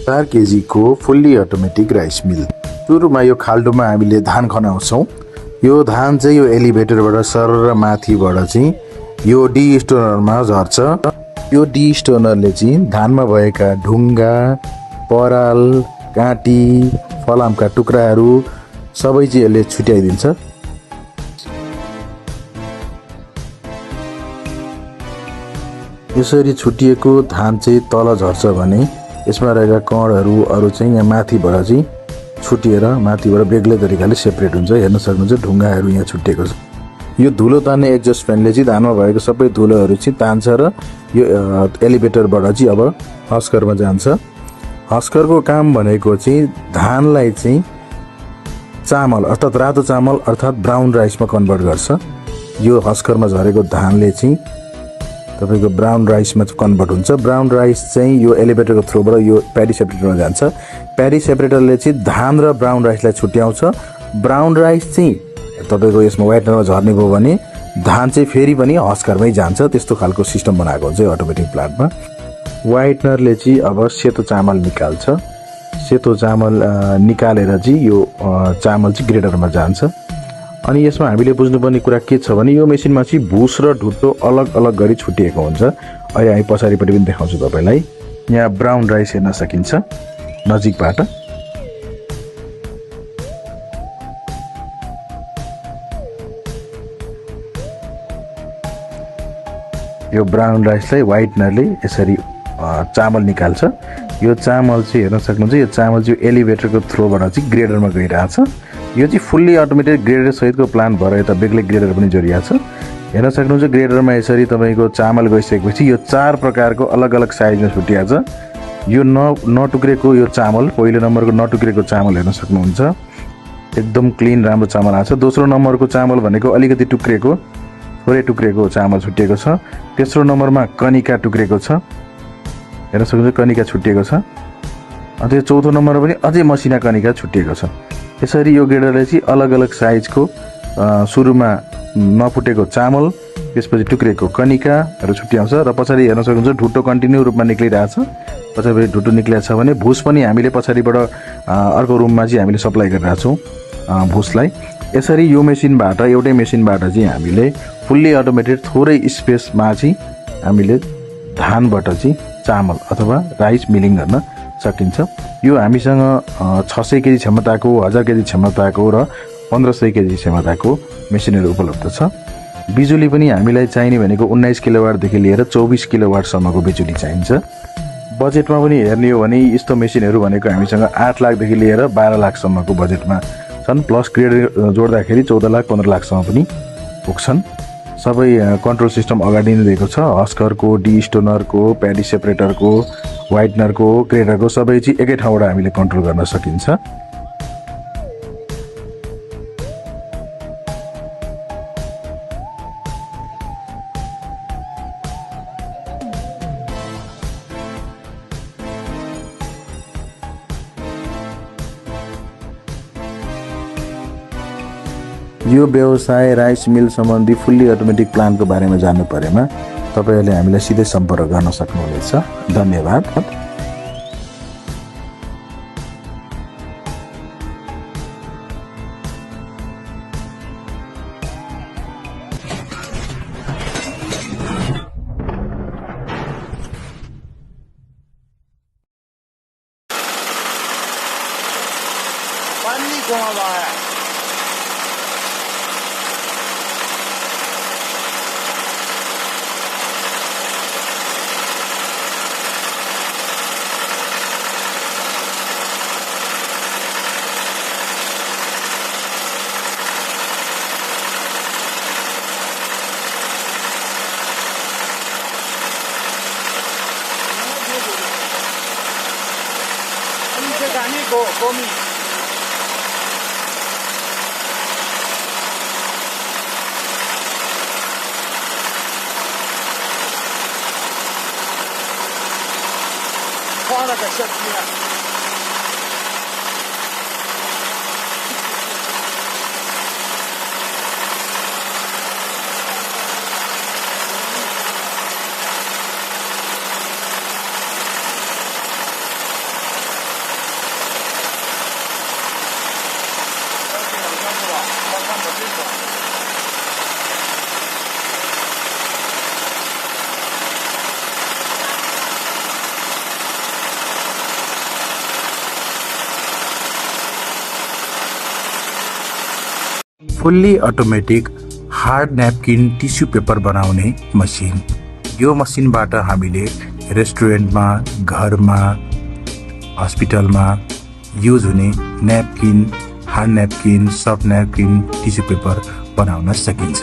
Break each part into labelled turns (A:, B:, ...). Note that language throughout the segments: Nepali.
A: 4 केजी को फुल्ली अटोमेटिक राइस मिल। सुरुमा यो खाल्डोमा हामीले धान खनाउँछौँ। यो धान चाहिँ यो एलिभेटरबाट सर माथिबाट चाहिँ यो डी स्टोनरमा झर्छ। यो डी स्टोनरले चाहिँ धानमा भएका ढुङ्गा, पराल, काँटी, फलामका टुक्राहरू सबै चाहिँ यसले छुट्याइदिन्छ। यसरी छुटिएको धान चाहिँ तल झर्छ भने यसमा रहेका कणहरू अरू चाहिँ यहाँ माथिबाट चाहिँ छुटिएर माथिबाट बेग्लै तरिकाले सेपरेट हुन्छ। हेर्न सक्नुहुन्छ ढुङ्गाहरू यहाँ छुट्टिएको छ। यो धुलो तान्ने एक्जस्ट फ्यानले चाहिँ धानमा भएको सबै धुलोहरू चाहिँ तान्छ र यो एलिभेटरबाट चाहिँ अब हस्करमा जान्छ। हस्करको काम भनेको चाहिँ धानलाई चाहिँ चामल अर्थात् रातो चामल अर्थात् ब्राउन राइसमा कन्भर्ट गर्छ। यो हस्करमा झरेको धानले चाहिँ तपाईको ब्राउन राइसमा कन्भर्ट हुन्छ। ब्राउन राइस चाहिँ यो एलिभेटरको थ्रुबाट यो प्याडी सेपरेटरमा जान्छ। प्याडी सेपरेटरले चाहिँ धान र ब्राउन राइसलाई छुट्याउँछ। ब्राउन राइस चाहिँ तपाईको यसमा वाइटनरमा झर्ने भयो भने धान चाहिँ फेरि पनि हस्करमै जान्छ। त्यस्तो खालको सिस्टम बनाएको हुन्छ अटोमेटिक प्लान्टमा। वाइटनरले चाहिँ अब सेतो चामल निकाल्छ। सेतो चामल निकालेर चाहिँ यो चामल चाहिँ ग्रेडरमा जान्छ। अनि यसमा हामीले बुझ्नुपर्ने कुरा के छ भने यो मेसिनमा चाहिँ भुस र ढुट्टो अलग अलग गरी छुटिएको हुन्छ। अहिले हामी पछाडिपट्टि पनि देखाउँछु तपाईलाई। यहाँ ब्राउन राइस हेर्न सकिन्छ नजिकबाट। यो ब्राउन राइसलाई वाइटनरले यसरी चामल निकाल्छ। यो चामल चाहिँ हेर्न सक्नुहुन्छ। यो चामल चाहिँ एलिभेटरको थ्रुबाट चाहिँ ग्रेडरमा गइरहेछ। यो चाहिँ फुल्ली अटोमेटेड ग्रेडर सहितको प्लान्ट भएर यता बेग्लै ग्रेडर पनि जोडिएको छ। हेर्न सक्नुहुन्छ ग्रेडरमा यसरी तपाईको चामल गइसकेपछि यो 4 प्रकारको अलग अलग साइजमा छुटिएको छ। यो नटुक्रेको यो चामल पहिलो नम्बरको नटुक्रेको चामल हेर्न सक्नुहुन्छ। एकदम क्लिन राम्रो चामल आछ। दोस्रो नम्बरको चामल भनेको अलिकति टुक्रेको थोरै टुक्रेको चामल छुटिएको छ। तेस्रो नम्बरमा कनिका टुक्रेको छ। हेर्न सक्नुहुन्छ कनिका छुटिएको छ। अनि चौथो नम्बरमा पनि अझै मसिना कनिका छुटिएको छ। यसरी यो ग्रेडरले चाहिँ अलग अलग साइजको सुरुमा नफुटेको चामल, त्यसपछि टुक्रेको कनिकाहरू छुट्याउँछ र पछाडि हेर्न सक्नुहुन्छ ढुट्टो कन्टिन्यू रूपमा निक्लिरहेछ। पछाडि ढुट्टो निक्लिएको छ भने भुस पनि हामीले पछाडिबाट अर्को रुममा चाहिँ हामीले सप्लाई गरिरहेछौँ भुसलाई। यसरी यो मेसिनबाट एउटै मेसिनबाट चाहिँ हामीले फुल्ली अटोमेटेड थोरै स्पेसमा चाहिँ हामीले धानबाट चाहिँ चामल अथवा राइस मिलिङ गर्न सकिन्छ। यो हामीसँग 600 केजी क्षमताको, 1000 केजी क्षमताको र 1500 केजी क्षमताको मेसिनहरू उपलब्ध छ। बिजुली पनि हामीलाई चाहिने भनेको 19 किलोवाटदेखि लिएर 24 किलोवाटसम्मको बिजुली चाहिन्छ। बजेटमा पनि हेर्ने हो भने यस्तो मेसिनहरू भनेको हामीसँग 8 लाखदेखि लिएर 12 लाखसम्मको बजेटमा छन्। प्लस ग्रेड जोड्दाखेरि 14 लाख 15 लाखसम्म पनि पुग्छन्। सबै कन्ट्रोल सिस्टम अगाडि नै दिएको छ। हस्करको, डी स्टोनरको, प्याडी सेपरेटरको, वाइटनरको, ग्रेडरको सबै चाहिँ एकै ठाउँबाट हामीले कन्ट्रोल गर्न सकिन्छ। यो व्यवसाय राइस मिल सम्बन्धी फुल्ली अटोमेटिक प्लान्टको बारेमा जान्नु परेमा तपाईहरूले हामीलाई सिधै सम्पर्क गर्न सक्नुहुनेछ। धन्यवाद।
B: पानी कहाँ है? Komi. Fora da chatinha.
A: Fully automatic hard napkin tissue paper बनाउने मसिन। यो मसिनबाट हामीले रेस्टुरेन्टमा, घरमा, हस्पिटलमा युज हुने napkin, hard napkin, soft napkin, tissue paper बनाउन सकिन्छ।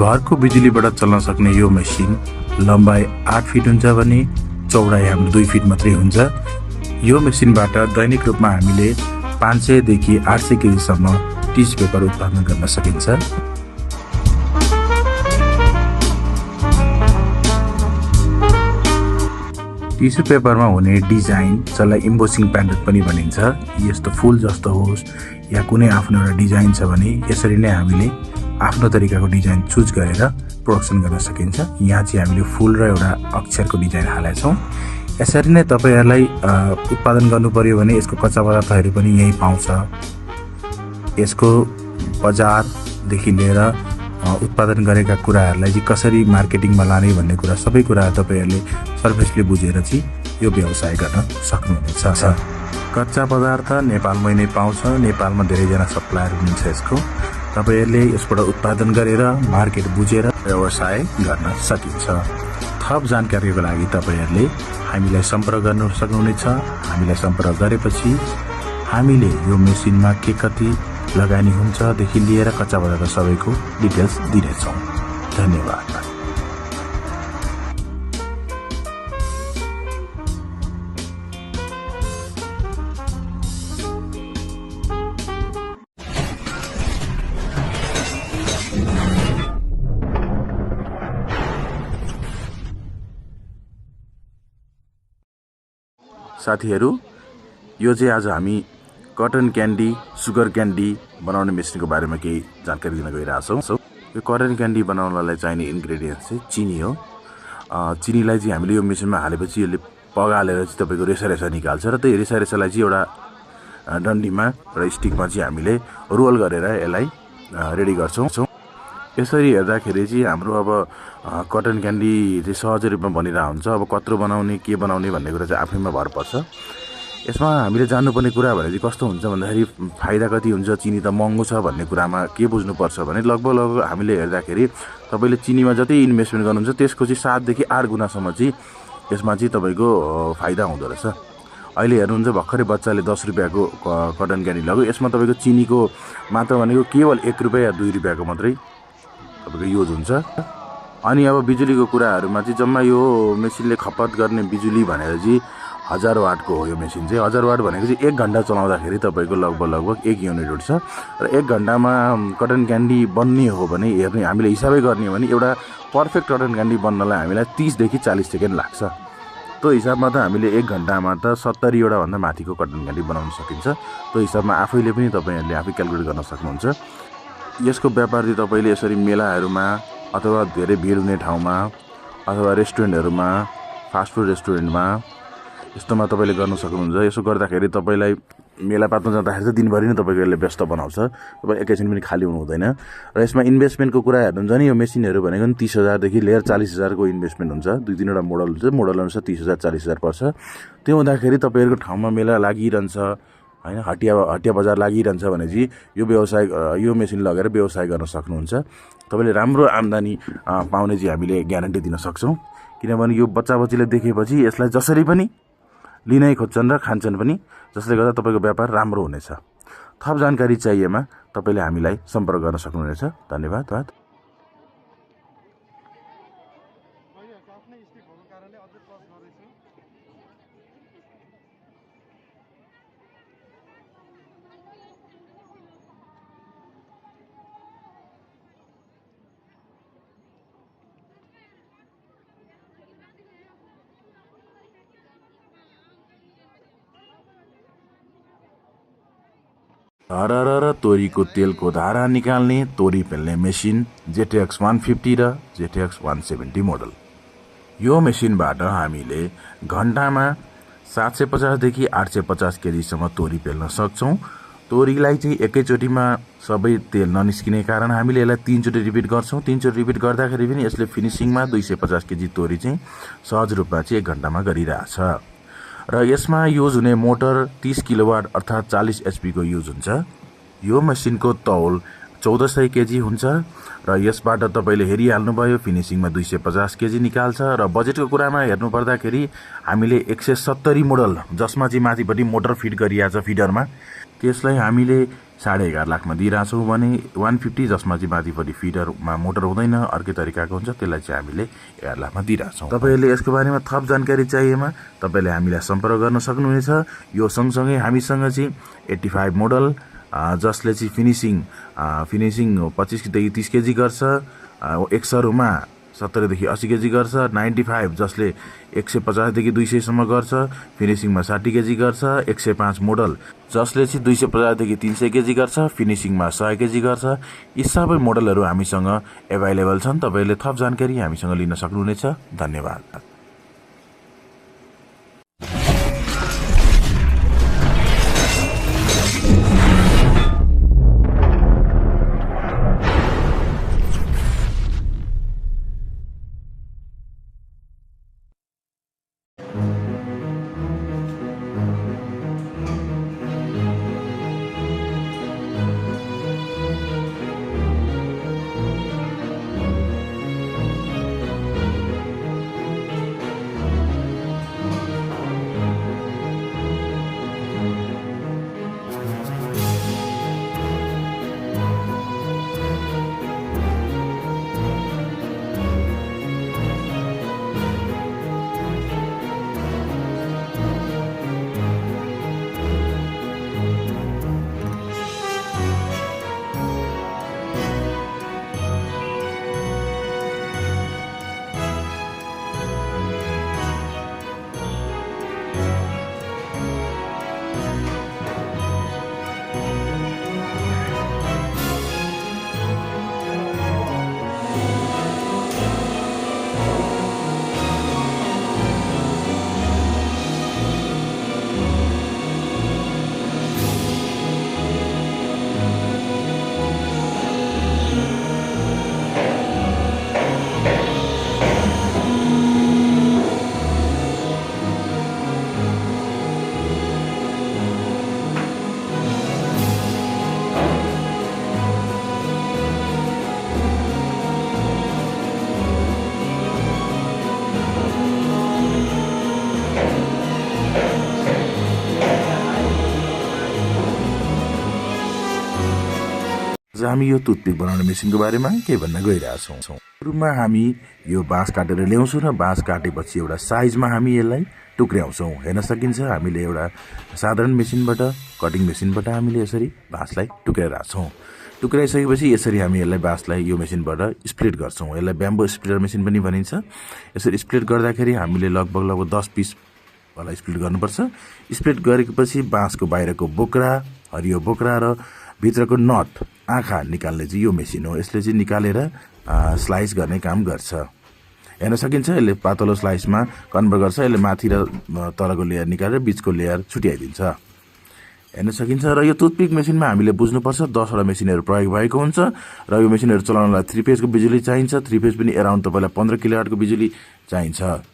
A: घरको बिजुलीबाट चल्न सक्ने यो मेसिन लम्बाइ 8 फिट हुन्छ भने चौडाइ हाम्रो 2 फिट मात्रै हुन्छ। यो मेसिनबाट दैनिक रूपमा हामीले 500 देखि 800 केजीसम्म टिस्यु पेपर उत्पादन गर्न सकिन्छ। टिस्यु पेपरमा हुने डिजाइन जसलाई इम्बोसिङ प्याटर्न पनि भनिन्छ, यस्तो फुल जस्तो होस् या कुनै आफ्नो एउटा डिजाइन छ भने यसरी नै हामीले आफ्नो तरिकाको डिजाइन चुज गरेर प्रोडक्सन गर्न सकिन्छ। यहाँ चाहिँ हामीले फुल र एउटा अक्षरको डिजाइन हालेका छौँ। यसरी नै तपाईहरुलाई उत्पादन गर्नु पर्यो भने यसको कच्चा पदार्थहरू पनि यही पाउँछ। यसको बजारदेखि लिएर उत्पादन गरेका कुराहरूलाई चाहिँ कसरी मार्केटिङमा लाने भन्ने कुरा सबै कुरा तपाईहरुले सर्भिसले बुझेर चाहिँ यो व्यवसाय गर्न सक्नुहुनेछ। कच्चा पदार्थ नेपालमै नै पाउँछ। नेपालमा धेरैजना सप्लायर हुनुहुन्छ यसको। तपाईहरुले यसबाट उत्पादन गरेर मार्केट बुझेर व्यवसाय गर्न सकिन्छ। थप जानकारीको लागि तपाईहरुले हामीलाई सम्पर्क गर्न सक्नुहुनेछ। हामीलाई सम्पर्क गरेपछि हामीले यो मेसिनमा के कति लगानी हुन्छ देखि लिएर कच्चा पदार्थ सबैको डिटेल्स दिनेछौँ। धन्यवाद। साथीहरु, यो चाहिँ आज हामी कटन क्यान्डी, सुगर क्यान्डी बनाउने मेसिनको बारेमा केही जानकारी दिन गइरहेछौँ। यो कटन क्यान्डी बनाउनलाई चाहिने इन्ग्रेडियन्ट्स चाहिँ चिनी हो। चिनीलाई चाहिँ हामीले यो मेसिनमा हालेपछि यसले पगालेर चाहिँ तपाईको रेसा निकाल्छ र त्यही रेसालाई चाहिँ एउटा डन्डीमा र स्टिकमा चाहिँ हामीले रोल गरेर यसलाई रेडी गर्छौँ। यसरी हेर्दाखेरि चाहिँ हाम्रो अब कटन क्यान्डी चाहिँ सहज रूपमा बनिरहेको हुन्छ। अब कत्रो बनाउने, के बनाउने भन्ने कुरा चाहिँ आफैमा भर पर्छ। यसमा हामीले जान्नुपर्ने कुरा भने चाहिँ कस्तो हुन्छ भन्दाखेरि फाइदा कति हुन्छ, चिनी त महँगो छ भन्ने कुरामा के बुझ्नुपर्छ भने लगभग हामीले हेर्दाखेरि तपाईले चिनीमा जति इन्भेस्टमेन्ट गर्नुहुन्छ त्यसको चाहिँ 7 देखि 8 गुणासम्म चाहिँ यसमा चाहिँ तपाईको फाइदा हुँदो रहेछ। अहिले हेर्नुहुन्छ भर्खरै बच्चाले 10 रुपैयाँको कटन क्यान्डी लग्यो, यसमा तपाईको चिनीको मात्रा भनेको केवल 1 रुपैयाँ या 2 रुपैयाँको मात्रै तपाईको युज हुन्छ। अनि अब बिजुलीको कुराहरुमा चाहिँ जम्मा यो मेसिनले खपत गर्ने बिजुली भनेर चाहिँ 1000 वाटको हो। यो मेसिन चाहिँ 1000 वाट भनेको चाहिँ 1 घण्टा चलाउँदाखेरि तपाईको लगभग 1 युनिट उठ्छ र 1 घण्टामा कटन क्यान्डी बन्ने हो भने हेर्ने हामीले हिसाबै गर्ने हो भने एउटा पर्फेक्ट कटन क्यान्डी बन्नलाई हामीलाई 30 देखि 40 सेकेन्ड लाग्छ। त्यो हिसाबमा त हामीले 1 घण्टामा त 70 वटा भन्दा माथिको कटन क्यान्डी बनाउन सकिन्छ। त्यो हिसाबमा आफैले पनि तपाईहरुले आफै क्याल्कुलेट गर्न सक्नुहुन्छ। यसको व्यापार चाहिँ तपाईले यसरी मेलाहरुमा अथवा धेरै भिड हुने ठाउँमा अथवा रेस्टुरेन्टहरुमा, फास्ट फुड रेस्टुरेन्टमा यस्तोमा तपाईले गर्न सक्नुहुन्छ। यसो गर्दाखेरि तपाईलाई मेलापातमा जाँदाखेरि चाहिँ दिनभरि नै तपाईको यसले व्यस्त बनाउँछ। तपाई एकैछिन पनि खाली हुनु हुँदैन। र यसमा इन्भेस्टमेन्टको कुरा हेर्नुहुन्छ नि, यो मेसिनहरु भनेको नि 30,000 देखि लिएर 40,000 को इन्भेस्टमेन्ट हुन्छ। 2-3 वटा मोडल हुन्छ, मोडल अनुसार 30,000 40,000 पर्छ। त्यो हुँदाखेरि तपाईहरुको ठाउँमा मेला लागिरहन्छ हैन, हटिया बजार लागिरहन्छ भने चाहिँ यो व्यवसाय यो मेसिन लगेर व्यवसाय गर्न सक्नुहुन्छ। तपाईले राम्रो आम्दानी पाउने चाहिँ हामीले ग्यारेन्टी दिन सक्छौं। किनभने यो बच्चाबच्चीले देखेपछि यसलाई जसरी पनि लिनै खोज्छन् र खान्छन् पनि, जसले गर्दा तपाईको व्यापार राम्रो हुनेछ। थप जानकारी चाहिएमा तपाईले हामीलाई सम्पर्क गर्न सक्नुहुनेछ। धन्यवाद। र तोरीको तेलको धारा निकाल्ने तोरी पेल्ने मेसिन जेटेक्स 150 र जेटेक्स 170 मोडल। यो मेसिनबाट हामीले घण्टामा 750 देखि 850 केजीसम्म तोरी पेल्न सक्छौं। तोरीलाई चाहिँ एकैचोटीमा सबै तेल ननिस्किने कारण हामीले यसलाई 3 चोटि रिपिट गर्छौं। 3 चोटि रिपिट गर्दाखेरि पनि यसले फिनिशिङमा 250 केजी तोरी चाहिँ सहज रूपमा चाहिँ 1 घण्टामा गरिरहेछ। र यसमा युज हुने मोटर 30 किलोवाट अर्थात् 40 एचपी को युज हुन्छ। यो मसिनको तौल 1400 केजी हुन्छ र यसबाट तपाईले हेरिहाल्नुभयो फिनिशिङमा 250 केजी निकाल्छ। र बजेटको कुरामा हेर्नु पर्दाखेरि हामीले 170 मोडल जसमा चाहिँ माथिपट्टि मोटर फिट गरिएको छ फिडरमा, त्यसलाई हामीले 11.5 लाखमा दिइरहेछौँ भने 150 जसमा चाहिँ माथिपट्टि फिडरमा मोटर हुँदैन अर्कै तरिकाको हुन्छ त्यसलाई चाहिँ हामीले 11 लाखमा दिइरहेछौँ। तपाईहरूले यसको बारेमा थप जानकारी चाहिएमा तपाईले हामीलाई सम्पर्क गर्न सक्नुहुनेछ। यो सँगसँगै हामीसँग चाहिँ 85 मोडल जसले चाहिँ फिनिशिङ 25 देखि 30 केजी गर्छ, एक्सरमा 70 देखि 80 केजी गर्छ, 95 जसले 150 देखि 200 सम्म गर्छ, फिनिशिङमा 60 केजी गर्छ, 105 मोडल जसले चाहिँ 250 देखि 300 केजी गर्छ, फिनिशिङमा 100 केजी गर्छ। यी सबै मोडलहरू हामीसँग एभाइलेबल छन्। तपाईले थप जानकारी हामीसँग लिन सक्नुहुनेछ। धन्यवाद। हामी यो टुथपिक बनाउने मेसिनको बारेमा के भन्न गइरहेछौँ। सुरुमा हामी यो बाँस काटेर ल्याउँछौँ र बाँस काटेपछि एउटा साइजमा हामी यसलाई टुक्र्याउँछौँ। हेर्न सकिन्छ हामीले एउटा साधारण मेसिनबाट कटिङ मेसिनबाट हामीले यसरी बाँसलाई टुक्राइरहेछौँ। टुक्राइसकेपछि यसरी हामी यसलाई बाँसलाई यो मेसिनबाट स्प्लिट गर्छौँ। यसलाई ब्याम्बो स्प्लिटर मेसिन पनि भनिन्छ। यसरी स्प्लिट गर्दाखेरि हामीले लगभग 10 पिसवाला स्प्लिट गर्नुपर्छ। स्प्लिट गरेपछि बाँसको बाहिरको बोक्रा, हरियो बोक्रा र भित्रको नट आँखा निकाल्ने चाहिँ यो मेसिन हो। यसले चाहिँ निकालेर स्लाइस गर्ने काम गर्छ। हेर्न सकिन्छ यसले पातलो स्लाइसमा कन्भर्ट गर्छ। यसले माथि र तलको लेयर निकालेर बिचको लेयर छुट्याइदिन्छ। हेर्न सकिन्छ। र यो टुथपिक मेसिनमा हामीले बुझ्नुपर्छ 10वटा मेसिनहरू प्रयोग भएको हुन्छ र यो मेसिनहरू चलाउनलाई 3 फेजको बिजुली चाहिन्छ। 3 फेज पनि एराउन्ड तपाईँलाई 15 किलोवाटको बिजुली चाहिन्छ।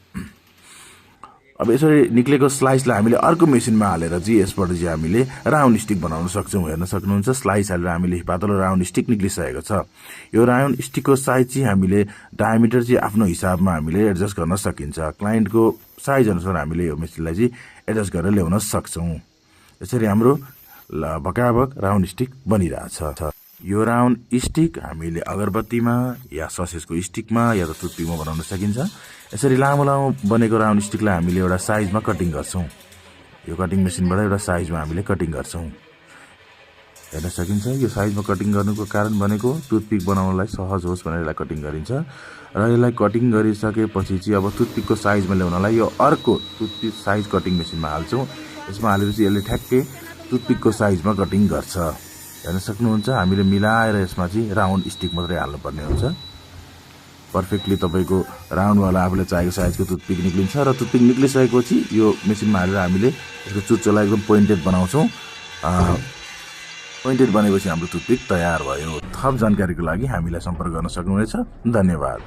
A: अब यसरी निक्लेको स्लाइसलाई हामीले अर्को मेसिनमा हालेर चाहिँ यसबाट चाहिँ हामीले राउन्ड स्टिक बनाउन सक्छौँ। हेर्न सक्नुहुन्छ स्लाइस हालेर हामीले पातलो राउन्ड स्टिक निक्लिसकेको छ। यो राउन्ड स्टिकको साइज चाहिँ हामीले डायमिटर चाहिँ आफ्नो हिसाबमा हामीले एडजस्ट गर्न सकिन्छ। क्लाइन्टको साइज अनुसार हामीले यो मेसिनलाई चाहिँ एडजस्ट गरेर ल्याउन सक्छौँ। यसरी हाम्रो भकाभक राउन्ड स्टिक बनिरहेछ। यो राउन्ड स्टिक हामीले अगरबत्तीमा या ससेजको स्टिकमा या त टुथपिकमा बनाउन सकिन्छ। यसरी लामो लामो बनेको राउन्ड स्टिकलाई हामीले एउटा साइजमा कटिङ गर्छौँ। यो कटिङ मेसिनबाट एउटा साइजमा हामीले कटिङ गर्छौँ। हेर्न सकिन्छ यो साइजमा कटिङ गर्नुको कारण भनेको टुथपिक बनाउनलाई सहज होस् भनेर यसलाई कटिङ गरिन्छ। र यसलाई कटिङ गरिसकेपछि चाहिँ अब टुथपिकको साइजमा ल्याउनलाई यो अर्को टुथपिक साइज कटिङ मेसिनमा हाल्छौँ। यसमा हालेपछि यसले ठ्याक्कै टुथपिकको साइजमा कटिङ गर्छ। हेर्न सक्नुहुन्छ हामीले मिलाएर यसमा चाहिँ राउन्ड स्टिक मात्रै हाल्नुपर्ने हुन्छ। पर्फेक्टली तपाईँको राउन्डवाला आफूलाई चाहिएको साइजको टुथपिक निक्लिन्छ। र टुथपिक निक्लिसकेपछि यो मेसिनमा हालेर हामीले यसको चुच्चोलाई एकदम पोइन्टेड बनाउँछौँ। पोइन्टेड बनेपछि हाम्रो टुथपिक तयार भयो। थप जानकारीको लागि हामीलाई सम्पर्क गर्न सक्नुहुनेछ। धन्यवाद।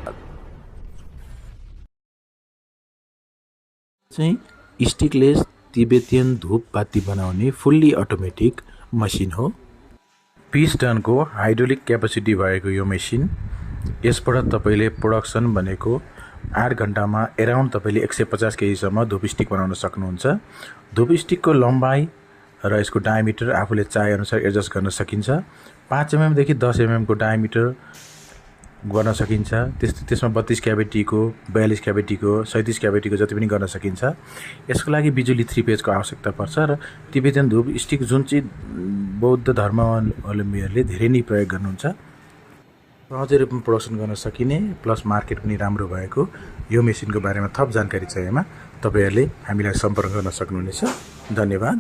A: चाहिँ स्टिकलेस तिब्बतियन धूपबत्ती बनाउने फुल्ली अटोमेटिक मसिन हो। 20 टनको हाइड्रोलिक क्यापेसिटी भएको यो मेसिन, यसबाट तपाईले प्रोडक्सन भनेको 8 घण्टामा एराउन्ड तपाईले 150 केजीसम्म धूप स्टिक बनाउन सक्नुहुन्छ। धूप स्टिकको लम्बाइ र यसको डायमिटर आफूले चाहे अनुसार एडजस्ट गर्न सकिन्छ। 5 mm देखि 10 mm को डायमिटर गर्न सकिन्छ। त्यसमा 32 क्याभिटीको, 42 क्याभिटीको, 37 क्याभिटीको जति पनि गर्न सकिन्छ। यसको लागि बिजुली 3 पेजको आवश्यकता पर्छ र तिब्बतियन धूप स्टिक जुन चाहिँ बौद्ध धर्मावलम्बीहरूले धेरै नै प्रयोग गर्नुहुन्छ, सहजै रूपमा प्रोडक्सन गर्न सकिने प्लस मार्केट पनि राम्रो भएको यो मेसिनको बारेमा थप जानकारी चाहिएमा तपाईहरुले हामीलाई सम्पर्क गर्न सक्नुहुनेछ। धन्यवाद।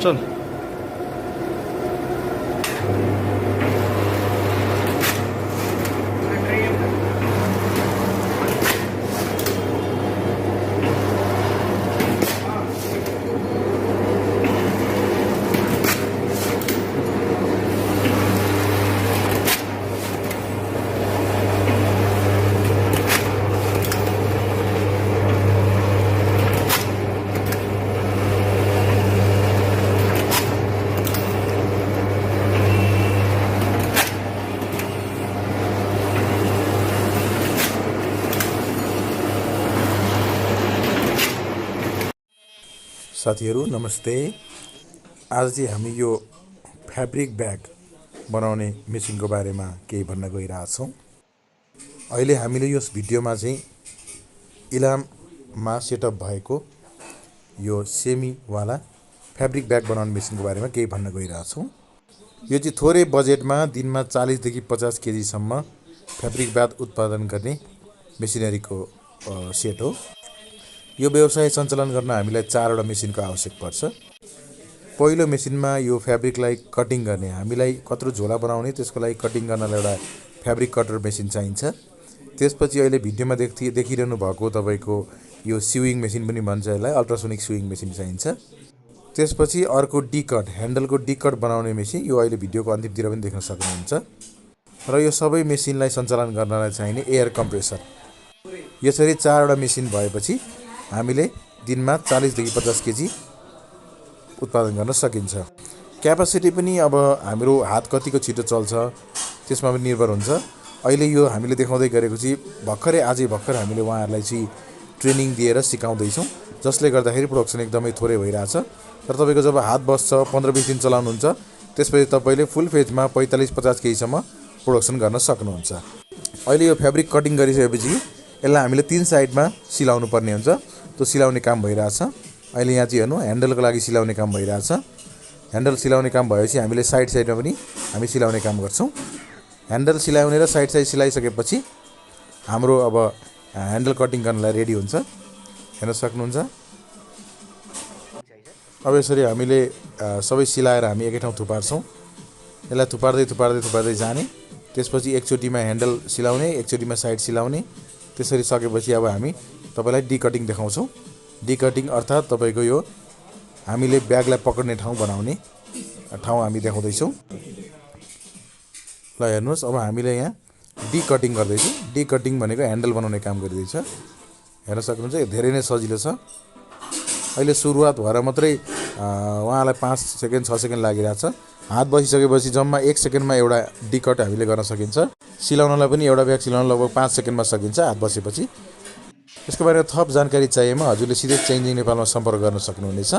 B: चल
A: साथीहरु नमस्ते। आज चाहिँ हामी यो फ्याब्रिक ब्याग बनाउने मेसिनको बारेमा केही भन्न गइरहेछौँ। अहिले हामीले यस भिडियोमा चाहिँ इलाममा सेटअप भएको यो सेमी वाला फ्याब्रिक ब्याग बनाउने मेसिनको बारेमा केही भन्न गइरहेछौँ। यो चाहिँ थोरै बजेटमा दिनमा 40 देखि 50 केजीसम्म फ्याब्रिक ब्याग उत्पादन गर्ने मेसिनरीको सेट हो। यो व्यवसाय सञ्चालन गर्न हामीलाई 4 वटा मेसिनको आवश्यक पर्छ। पहिलो मेसिनमा यो फ्याब्रिकलाई कटिङ गर्ने, हामीलाई कत्रो झोला बनाउने त्यसको लागि कटिङ गर्नलाई एउटा फ्याब्रिक कटर मेसिन चाहिन्छ। त्यसपछि अहिले भिडियोमा देखिरहनु भएको तपाईको यो स्युइङ मेसिन पनि भन्छ, यसलाई अल्ट्रासोनिक स्युइङ मेसिन चाहिन्छ। त्यसपछि अर्को डी-कट, ह्यान्डलको डी-कट बनाउने मेसिन, यो अहिले भिडियोको अन्तिमतिर पनि देख्न सक्नुहुन्छ। र यो सबै मेसिनलाई सञ्चालन गर्नलाई चाहिने एयर कम्प्रेसर। यसरी 4 वटा मेसिन भएपछि हामीले दिनमा 40 देखि 50 केजी उत्पादन गर्न सकिन्छ। क्यापासिटी पनि अब हाम्रो हात कतिको छिटो चल्छ त्यसमा पनि निर्भर हुन्छ। अहिले यो हामीले देखाउँदै गरेको चाहिँ आजै भर्खर हामीले उहाँहरूलाई चाहिँ ट्रेनिङ दिएर सिकाउँदै छौँ, जसले गर्दाखेरि प्रोडक्सन एकदमै थोरै भइरहेछ। तर तपाईको जब हात बस्छ 15-20 दिन चलाउनुहुन्छ त्यसपछि तपाईले फुल फेजमा 45-50 केजीसम्म प्रोडक्सन गर्न सक्नुहुन्छ। अहिले यो फ्याब्रिक कटिङ गरिसकेपछि यसलाई हामीले 3 साइडमा सिलाउनु पर्ने हुन्छ। त्यो सिलाउने काम भइरहेछ। अहिले यहाँ चाहिँ हेर्नु ह्यान्डलको लागि सिलाउने काम भइरहेछ। ह्यान्डल सिलाउने काम भएपछि हामीले साइडमा पनि हामी सिलाउने काम गर्छौँ। ह्यान्डल सिलाउने र साइड सिलाइसकेपछि हाम्रो अब ह्यान्डल कटिङ गर्नलाई रेडी हुन्छ। हेर्न सक्नुहुन्छ। अब यसरी हामीले सबै सिलाएर हामी एकै ठाउँ थुपार्छौँ। यसलाई थुपार्दै जाने। त्यसपछि एकचोटीमा ह्यान्डल सिलाउने, एकचोटीमा साइड सिलाउने। त्यसरी सकेपछि अब हामी तपाईलाई डी कटिङ देखाउँछौँ। डी कटिङ अर्थात् तपाईको यो हामीले ब्यागलाई पक्ड्ने ठाउँ बनाउने ठाउँ हामी देखाउँदैछौँ। ल हेर्नुहोस्, अब हामीले यहाँ डी कटिङ गर्दैछौँ। डी कटिङ भनेको ह्यान्डल बनाउने काम गरिँदैछ। हेर्न सक्नुहुन्छ, यो धेरै नै सजिलो छ। अहिले सुरुवात भएर मात्रै उहाँलाई 5 सेकेन्ड 6 सेकेन्ड लागिरहेछ। हात बसिसकेपछि जम्मा 1 सेकेन्डमा एउटा डी कट हामीले गर्न सकिन्छ। सिलाउनलाई पनि एउटा ब्याग सिलाउन लगभग 5 सेकेन्डमा सकिन्छ हात बसेपछि। यसको बारेमा थप जानकारी चाहिएमा हजुरले सिधै चेन्जिङ नेपालमा सम्पर्क गर्न सक्नुहुनेछ।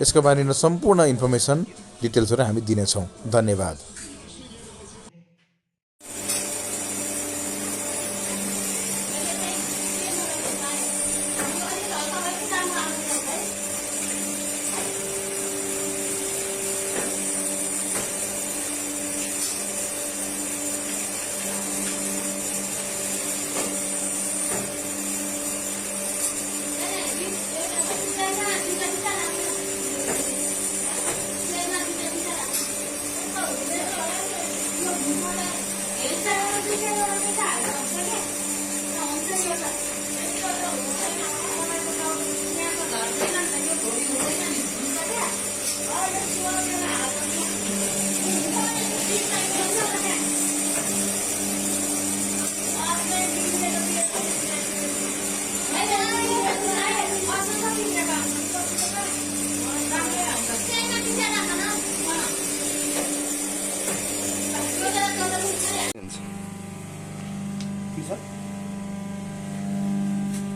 A: यसको बारेमा सम्पूर्ण इन्फर्मेसन डिटेल्सहरू हामी दिनेछौँ। धन्यवाद।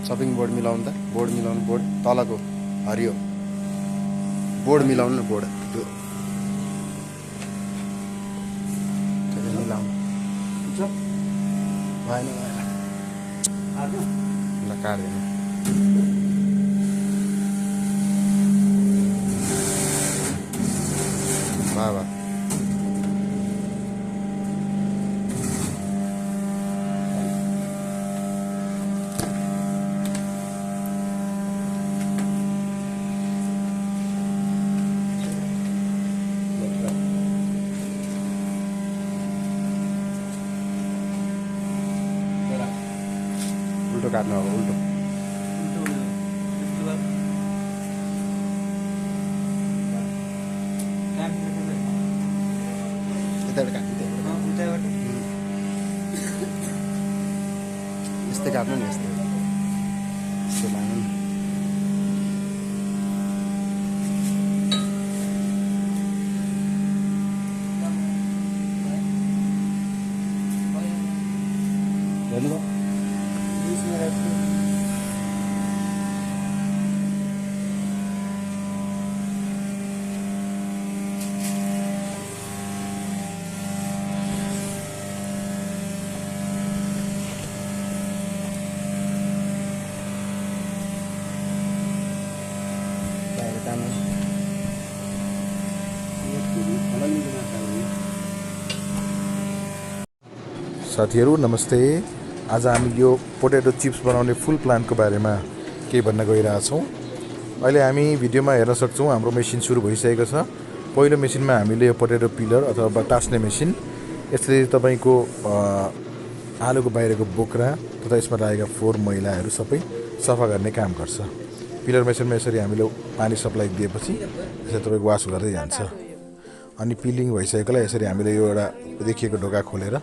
C: सपिङ बोर्ड मिलाउँदा बोर्ड मिलाउनु बोर्ड तलको हरियो बोर्ड मिलाउनु न बोर्ड त्यो मिलाउनु भएन ल काट्दैन बाबा उल्टो काट्नु अब उल्टो यताबाट काट्नु यस्तै काट्नु नि यस्तै यस्तो लाग्नु नि हेर्नु
A: साथीहरू नमस्ते। आज हामी यो पोटेटो चिप्स बनाउने फुल प्लानको बारेमा केही भन्न गइरहेछौँ। अहिले हामी भिडियोमा हेर्न सक्छौँ हाम्रो मेसिन सुरु भइसकेको छ। पहिलो मेसिनमा हामीले यो पोटेटो पिलर अथवा टास्ने मेसिन यसरी तपाईँको आलुको बाहिरको बोक्रा तथा यसमा रहेका फोहोर मैलाहरू सबै सफा गर्ने काम गर्छ। पिलर मेसिनमा यसरी हामीले पानी सप्लाई दिएपछि यसरी तपाईँको वास गर्दै जान्छ। अनि पिलिङ भइसकेकोलाई यसरी हामीले यो एउटा देखिएको ढोका खोलेर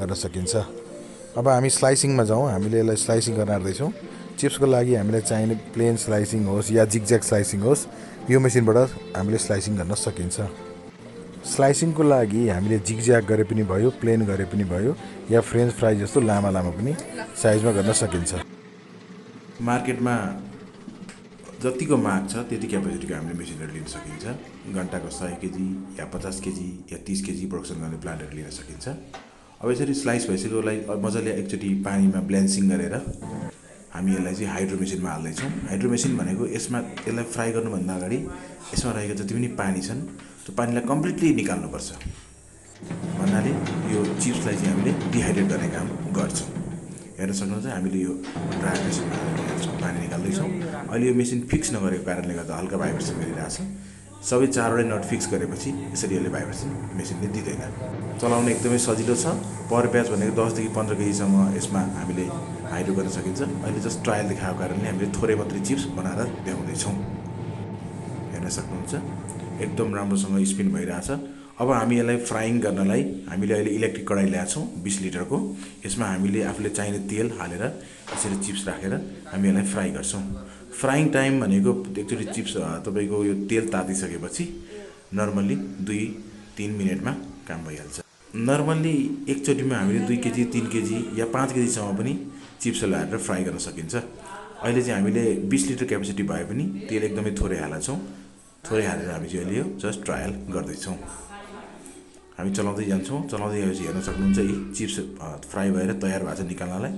A: गर्न सकिन्छ। अब हामी स्लाइसिङमा जाउँ। हामीले यसलाई स्लाइसिङ गर्न आँट्दैछौँ। चिप्सको लागि हामीलाई चाहिने प्लेन स्लाइसिङ होस् या जिगज्याग स्लाइसिङ होस्, यो मेसिनबाट हामीले स्लाइसिङ गर्न सकिन्छ। स्लाइसिङको लागि हामीले जिगज्याग गरे पनि भयो, प्लेन गरे पनि भयो, या फ्रेन्च फ्राई जस्तो लामा लामा पनि साइजमा गर्न सकिन्छ। मार्केटमा जतिको माग छ त्यति क्यापेसिटीको हामीले मेसिनहरू लिन सकिन्छ। घन्टाको 100 केजी या 50 केजी या 30 केजी प्रोडक्सन गर्ने प्लान्टहरू लिन सकिन्छ। अब यसरी स्लाइस भइसकेकोलाई मजाले एकचोटि पानीमा ब्लेन्सिङ गरेर हामी यसलाई चाहिँ हाइड्रो मेसिनमा हाल्दैछौँ। हाइड्रो मेसिन भनेको यसलाई फ्राई गर्नुभन्दा अगाडि यसमा रहेको जति पनि पानी छन् त्यो पानीलाई कम्प्लिटली निकाल्नुपर्छ। भन्नाले यो चिप्सलाई चाहिँ हामीले डिहाइड्रेट गर्ने काम गर्छौँ। हेर्न सक्नुहुन्छ हामीले यो ड्रायर मेसिनमा पानी निकाल्दैछौँ। अहिले यो मेसिन फिक्स नगरेको कारणले गर्दा हल्का भाइब्रेसन गरिरहेछ। सबै 4वटै नट फिक्स गरेपछि यसरी यसले भाइब्रेसन मेसिनले दिँदैन। चलाउन एकदमै सजिलो छ। पर ब्याच भनेको 10 देखि 15 केजीसम्म यसमा हामीले हाइड्रो गर्न सकिन्छ। अहिले जस्ट ट्रायल देखाएको कारणले हामीले थोरै मात्रै चिप्स बनाएर देखाउँदैछौँ। हेर्न सक्नुहुन्छ एकदम राम्रोसँग स्पिन भइरहेछ। अब हामी यसलाई फ्राइङ गर्नलाई हामीले अहिले इलेक्ट्रिक कडाई ल्याएको छौँ 20 लिटरको। यसमा हामीले आफूले चाहिने तेल हालेर यसरी चिप्स राखेर हामी यसलाई फ्राई गर्छौँ। फ्राइङ टाइम भनेको एकचोटि चिप्स तपाईँको यो तेल तातिसकेपछि नर्मल्ली 2-3 मिनटमा काम भइहाल्छ। नर्मल्ली एकचोटिमा हामीले 2 केजी 3 केजी या 5 केजीसम्म पनि चिप्सहरू हालेर फ्राई गर्न सकिन्छ। अहिले चाहिँ हामीले 20 लिटर क्यापेसिटी भए पनि तेल एकदमै थोरै हालेका छौँ। थोरै हालेर हामी चाहिँ अहिले यो जस्ट ट्रायल गर्दैछौँ। हामी चलाउँदै जान्छौँ। चलाउँदै गएपछि हेर्न सक्नुहुन्छ यी चिप्स फ्राई भएर तयार भएको छ निकाल्नलाई।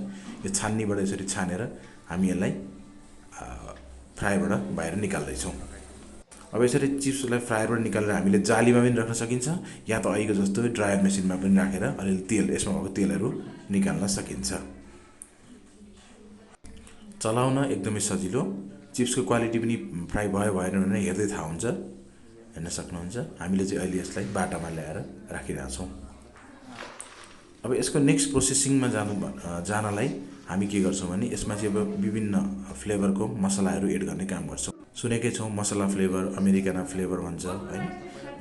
A: यो छान्नीबाट यसरी छानेर हामी यसलाई फ्राईबाट बाहिर निकाल्दैछौँ। अब यसरी चिप्सलाई फ्रायरबाट निकालेर हामीले जालीमा पनि राख्न सकिन्छ या त अहिलेको जस्तो ड्रायर मेसिनमा पनि राखेर अलिअलि तेल यसमा भएको तेलहरू निकाल्न सकिन्छ। चलाउन एकदमै सजिलो। चिप्सको क्वालिटी पनि फ्राई भयो भएन भने हेर्दै थाहा हुन्छ। हेर्न सक्नुहुन्छ हामीले चाहिँ अहिले यसलाई बाटामा ल्याएर राखिरहेछौँ।
D: अब यसको नेक्स्ट प्रोसेसिङमा जानलाई हामी के गर्छौँ भने यसमा चाहिँ अब विभिन्न फ्लेभरको मसलाहरू एड गर्ने काम गर्छौँ। सुनेकै छौँ मसला फ्लेभर, अमेरिकाना फ्लेभर भन्छ होइन,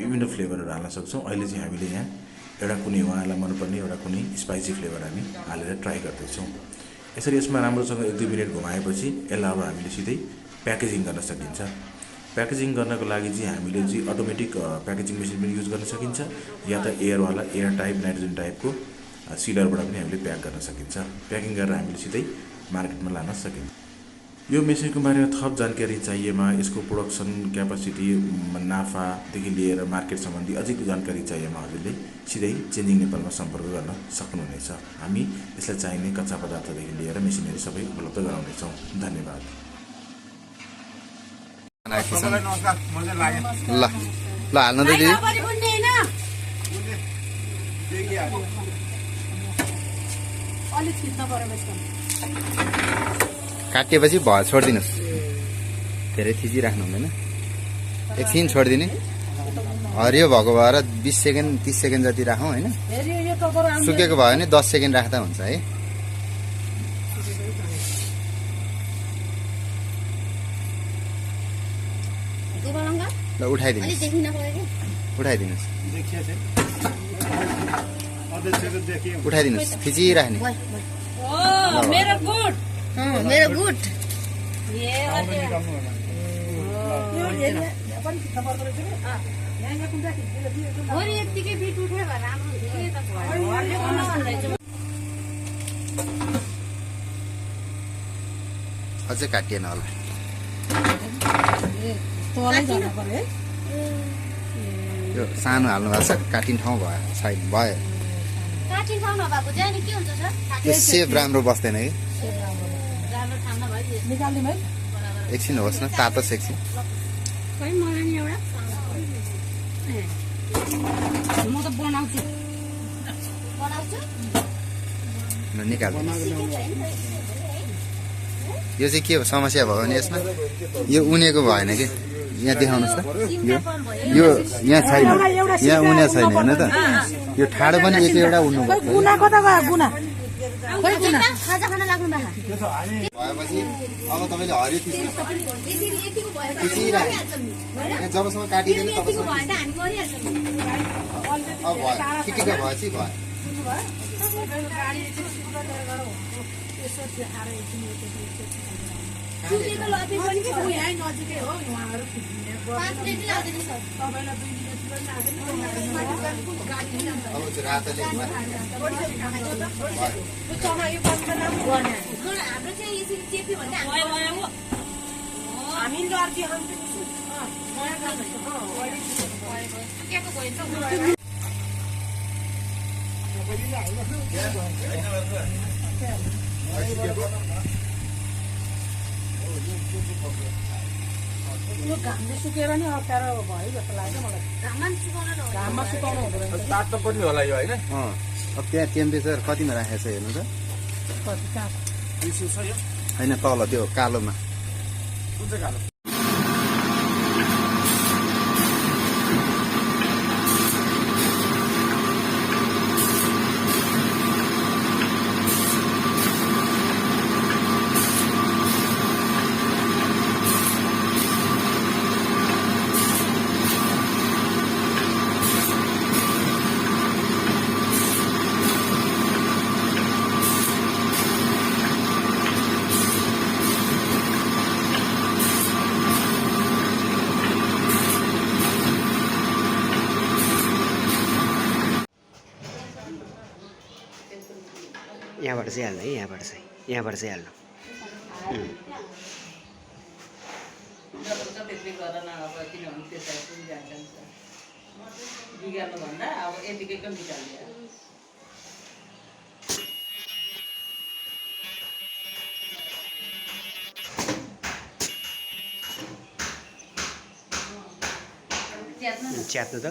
D: विभिन्न फ्लेभरहरू हाल्न सक्छौँ। अहिले चाहिँ हामीले यहाँ एउटा कुनै उहाँलाई मनपर्ने एउटा कुनै स्पाइसी फ्लेभर हामी हालेर ट्राई गर्दैछौँ। यसरी यसमा राम्रोसँग 1-2 मिनट घुमाएपछि यसलाई अब हामीले सिधै प्याकेजिङ गर्न सकिन्छ। प्याकेजिङ गर्नको लागि चाहिँ हामीले चाहिँ अटोमेटिक प्याकेजिङ मेसिन पनि युज गर्न सकिन्छ, या त एयरवाला एयर टाइप नाइट्रोजन टाइपको सिलरबाट पनि हामीले प्याक गर्न सकिन्छ। प्याकिङ गरेर हामीले सिधै मार्केटमा लान सकिन्छ। यो मेसिनको बारेमा थप जानकारी चाहिएमा, यसको प्रोडक्सन क्यापासिटी, नाफादेखि लिएर मार्केट सम्बन्धी अझै जानकारी चाहिएमा हजुरले सिधै चेन्जिङ नेपालमा सम्पर्क गर्न सक्नुहुनेछ। हामी यसलाई चाहिने कच्चा पदार्थदेखि लिएर मेसिनरी सबै उपलब्ध गराउनेछौँ। धन्यवाद।
B: नमस्कार, मजा लाग्यो।
C: ल ल हाल्नु त दिदी। काटिएपछि भयो छोडिदिनुहोस्, धेरै थिचिराख्नु हुँदैन, एकछिन छोडिदिने। हरियो भएको भएर 20 सेकेन्ड 30 सेकेन्ड जति राखौँ होइन। सुकेको भयो भने 10 सेकेन्ड राख्दा हुन्छ है। ल उठाइदिनुहोस्, उठाइदिनुहोस्, थिचिराख्ने।
E: मेरो गुड यत्तिकै बिट उठ्यो भए राम्रो हुन्थ्यो।
C: अझै काटिएन होला। यो सानो हाल्नु भएको छ, काटिने ठाउँ भयो छैन, भयो
E: काटिन ठाउँ नभएको चाहिँ अनि के हुन्छ सर?
C: त्यो सेप राम्रो बस्दैन कि।
E: राम्रो ठाउँमा भयो
C: एकछिन होस् न, तातो सेक्सी।
E: खै मलाई नि एउटा म त बनाउँछु
C: निकाल्नु। यो चाहिँ के समस्या भयो भने यसमा यो उनेको भएन कि। यहाँ देखाउनुहोस् त, यो यहाँ छैन, यहाँ उने छैन हेर्न त। यो ठाडो पनि एक एउटा उन्नु भयो। भएपछि अब तपाईँले हरियो जबसम्म काटिँदैन तबसम्म अब भयो, ठिकै भएपछि भयो।
F: यो घामले सुकेर नि अप्ठ्यारो भयो जस्तो लाग्यो मलाई। घाममा सुकाउनु हुँदो रहेछ।
B: तातो पनि होला यो होइन।
C: अब त्यहाँ टेम्परेचर कतिमा राखेको छ हेर्नु त। होइन तल त्यो कालोमा।
B: कुन चाहिँ खानु?
G: यहाँबाट चाहिँ हाल्नु है, यहाँबाट चाहिँ हाल्नु।
H: त्यति गरेर अब किनभने त्यसलाई पनि जान्छ नि त बिगार्नुभन्दा अब यतिकै पनि बिगार्दियो।
G: च्यात्नु त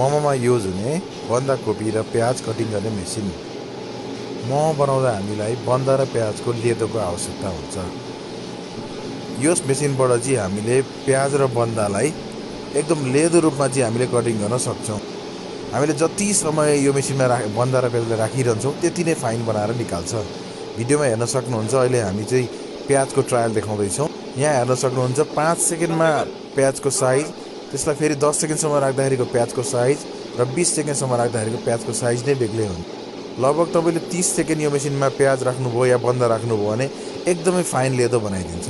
I: मोमोमा युज हुने बन्दाकोपी र प्याज कटिङ गर्ने मेसिन। मोमो बनाउँदा हामीलाई बन्दा र प्याजको लेदोको आवश्यकता हुन्छ। यस मेसिनबाट चाहिँ हामीले प्याज र बन्दालाई एकदम लेदो रूपमा चाहिँ हामीले कटिङ गर्न सक्छौँ। हामीले जति समय यो मेसिनमा बन्दा र प्याजलाई राखिरहन्छौँ त्यति नै फाइन बनाएर निकाल्छ। भिडियोमा हेर्न सक्नुहुन्छ, अहिले हामी चाहिँ प्याजको ट्रायल देखाउँदैछौँ। यहाँ हेर्न सक्नुहुन्छ 5 सेकेन्डमा प्याजको साइज, त्यसलाई फेरि 10 सेकेन्डसम्म राख्दाखेरिको प्याजको साइज र 20 सेकेन्डसम्म राख्दाखेरिको प्याजको साइज नै बेग्लै हुन्छ। लगभग तपाईँले 30 सेकेन्ड यो मेसिनमा प्याज राख्नुभयो या बन्दा राख्नुभयो भने एकदमै फाइन लेदो बनाइदिन्छ।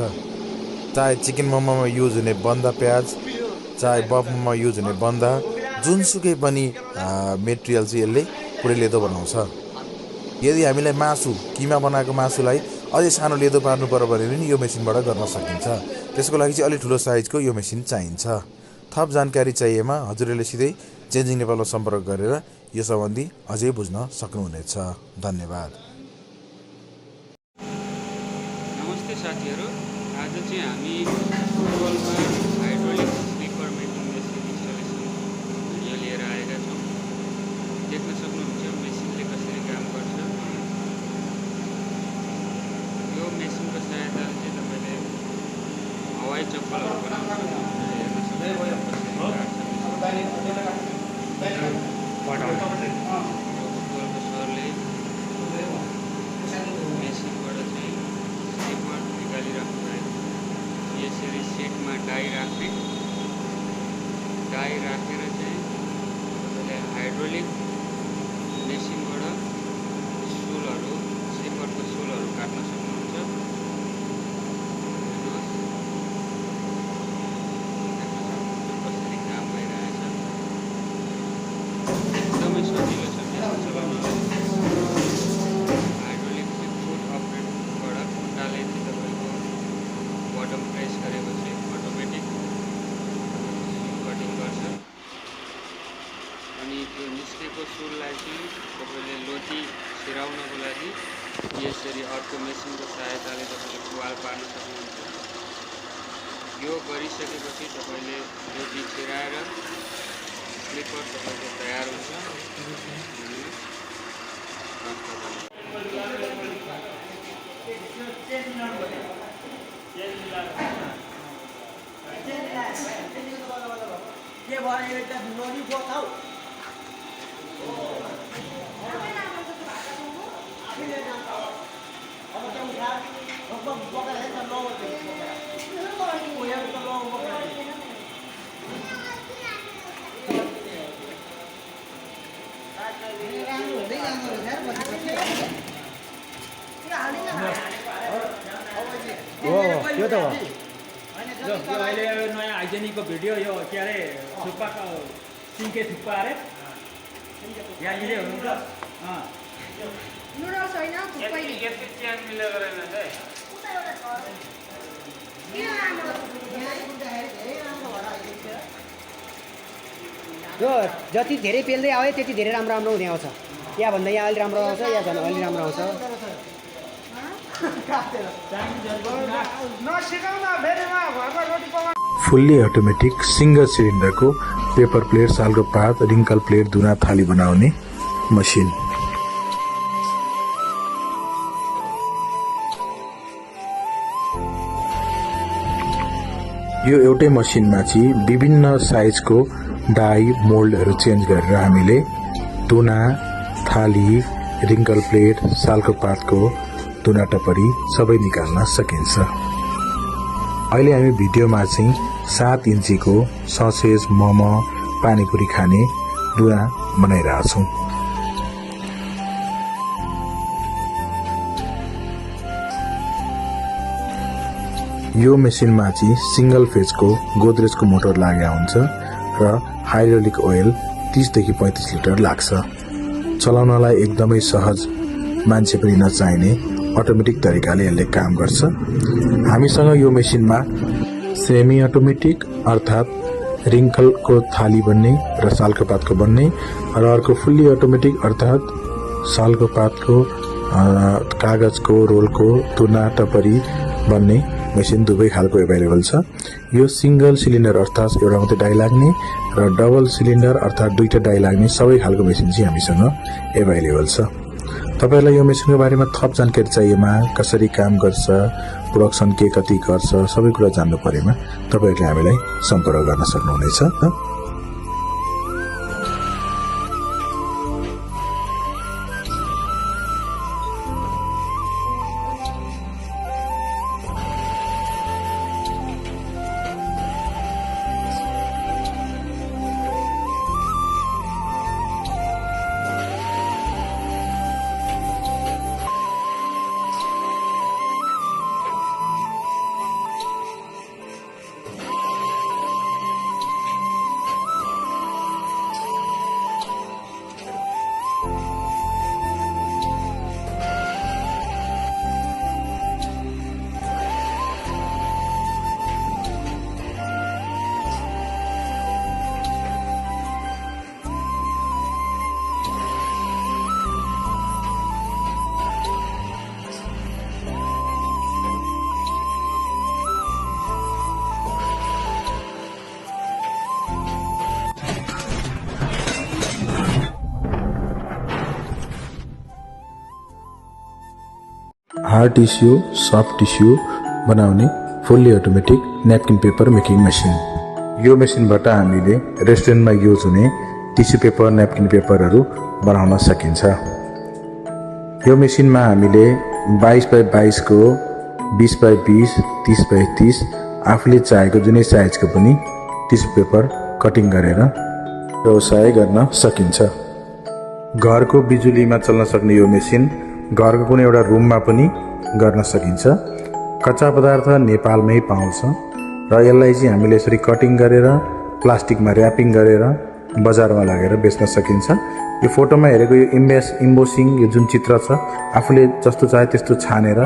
I: चाहे चिकन मोमोमा युज हुने बन्दा प्याज, चाहे बफ मोमोमा युज हुने बन्दा, जुनसुकै पनि मेटेरियल चाहिँ यसले पुरै लेदो बनाउँछ। यदि हामीलाई मासु, किमा बनाएको मासुलाई अझै सानो लेदो पार्नु पर्यो भने पनि यो मेसिनबाट गर्न सकिन्छ। त्यसको लागि चाहिँ अलिक ठुलो साइजको यो मेसिन चाहिन्छ। थप जानकारी चाहिएमा हजुरहरूले सिधै चेन्जिङ नेपालमा सम्पर्क गरेर यो सम्बन्धी अझै बुझ्न सक्नुहुनेछ। धन्यवाद।
J: नमस्ते साथीहरू, आज चाहिँ हामी फुटबलमा hydraulic slipper making machine installation video लिएर आएका छौँ। देख्न सक्नुहुन्छ मेसिनले कसरी काम गर्छ। यो मेसिनको सहायताले चाहिँ तपाईँले हवाई चप्पलहरू बनाउन सक्नुहुन्छ। सरले मेसिनबाट चाहिँ स्लिपर निकालिराख्नु भएको। यसरी सिटमा डाई राख्ने, डाई राखेर चाहिँ तपाईँले हाइड्रोलिक मेसिनबाट सुलहरू, स्लिपरको सुलहरू काट्न सक्नुहुन्छ। एकदमै सजिलो छ चलाउन। हाइड्रोलिक चाहिँ फुट अपरेटबाट खुट्टाले चाहिँ तपाईँको बटम प्रेस गरेपछि अटोमेटिक कटिङ गर्छ। अनि त्यो निस्केको सुललाई चाहिँ तपाईँले लोटी छिराउनको लागि यसरी अर्को मेसिनको सहायताले तपाईँले वाल पार्न सक्नुहुन्छ। यो गरिसकेपछि तपाईँले लोटी छिराएर स्लिपर तपाईँको तयार हुन्छ।
K: त्यो त हो यो अहिले नयाँ हाइजेनिकको भिडियो यो के अरे थुक्पा सिन्के थुक्पा अरे यहाँ लिँदै हुनुहुन्छ।
F: नुडल्स होइन थुक्पै नि
J: यति च्यान मिलेको रहेन है
G: यो जति धेरै पेल्दै आयो त्यति धेरै राम्रो राम्रो हुँदै आउँछ यहाँभन्दा यहाँ अलि राम्रो आउँछ या झन् अलि राम्रो आउँछ
A: फुल्ली अटोमेटिक सिंगल सिलिन्डरको पेपर प्लेट, सालको पात, रिङ्कल प्लेट, दुना थाली बनाउने मसिन। यो एउटै मसिनमा चाहिँ विभिन्न साइजको डाई मोल्डहरू चेन्ज गरेर हामीले दुना थाली, रिङ्कल प्लेट, सालको पातको दुना टपरी सबै निकाल्न सकिन्छ। अहिले हामी भिडियोमा चाहिँ 7 इन्चीको ससेज, मोमो, पानीपुरी खाने दुना बनाइरहेछौँ। यो मेसिनमा चाहिँ सिंगल फेजको गोदरेजको मोटर लागेको हुन्छ र हाइड्रोलिक ओइल 30 देखि 35 लिटर लाग्छ। चलाउनलाई एकदमै सहज, मान्छे पनि नचाहिने अटोमेटिक तरिकाले यसले काम गर्छ। हामीसँग यो मेसिनमा सेमी अटोमेटिक अर्थात् रिङ्कलको थाली बन्ने र सालको पातको बन्ने र अर्को फुल्ली अटोमेटिक अर्थात् सालको पातको कागजको रोलको तुना टपरी बन्ने मेसिन दुवै खालको एभाइलेबल छ। यो सिंगल सिलिन्डर अर्थात् एउटा मात्रै डाई लाग्ने र डबल सिलिन्डर अर्थात् दुईटा डाई लाग्ने सबै खालको मेसिन चाहिँ हामीसँग एभाइलेबल छ। तपाईहरुलाई यो मेसिनको बारेमा थप जानकारी चाहिएमा, कसरी काम गर्छ, प्रोडक्सन के कति गर्छ, सबै कुरा जान्नु परेमा तपाईहरुले हामीलाई सम्पर्क गर्न सक्नुहुनेछ। हार्ड टिस्यू, सफ्ट टिस्यू बनाउने fully automatic napkin paper making machine. यो मेसिनबाट हामीले रेस्टुरेन्टमा युज हुने टिस्यू पेपर, न्यापकिन पेपरहरू बनाउन सकिन्छ। यो मेसिनमा हामीले 22 बाई 22 को, 20 बाई 20, 30 बाई 30 आफूले चाहेको जुनै साइजको पनि टिस्यू पेपर कटिङ गरेर व्यवसाय गर्न सकिन्छ। घरको बिजुलीमा चल्न सक्ने यो मेसिन घरको कुनै एउटा रुममा पनि गर्न सकिन्छ। कच्चा पदार्थ नेपालमै पाउँछ र यसलाई चाहिँ हामीले यसरी कटिङ गरेर प्लास्टिकमा र्यापिङ गरेर बजारमा लगेर बेच्न सकिन्छ। यो फोटोमा हेरेको यो इम्बोसिङ, यो जुन चित्र छ, आफूले जस्तो चाहे त्यस्तो छानेर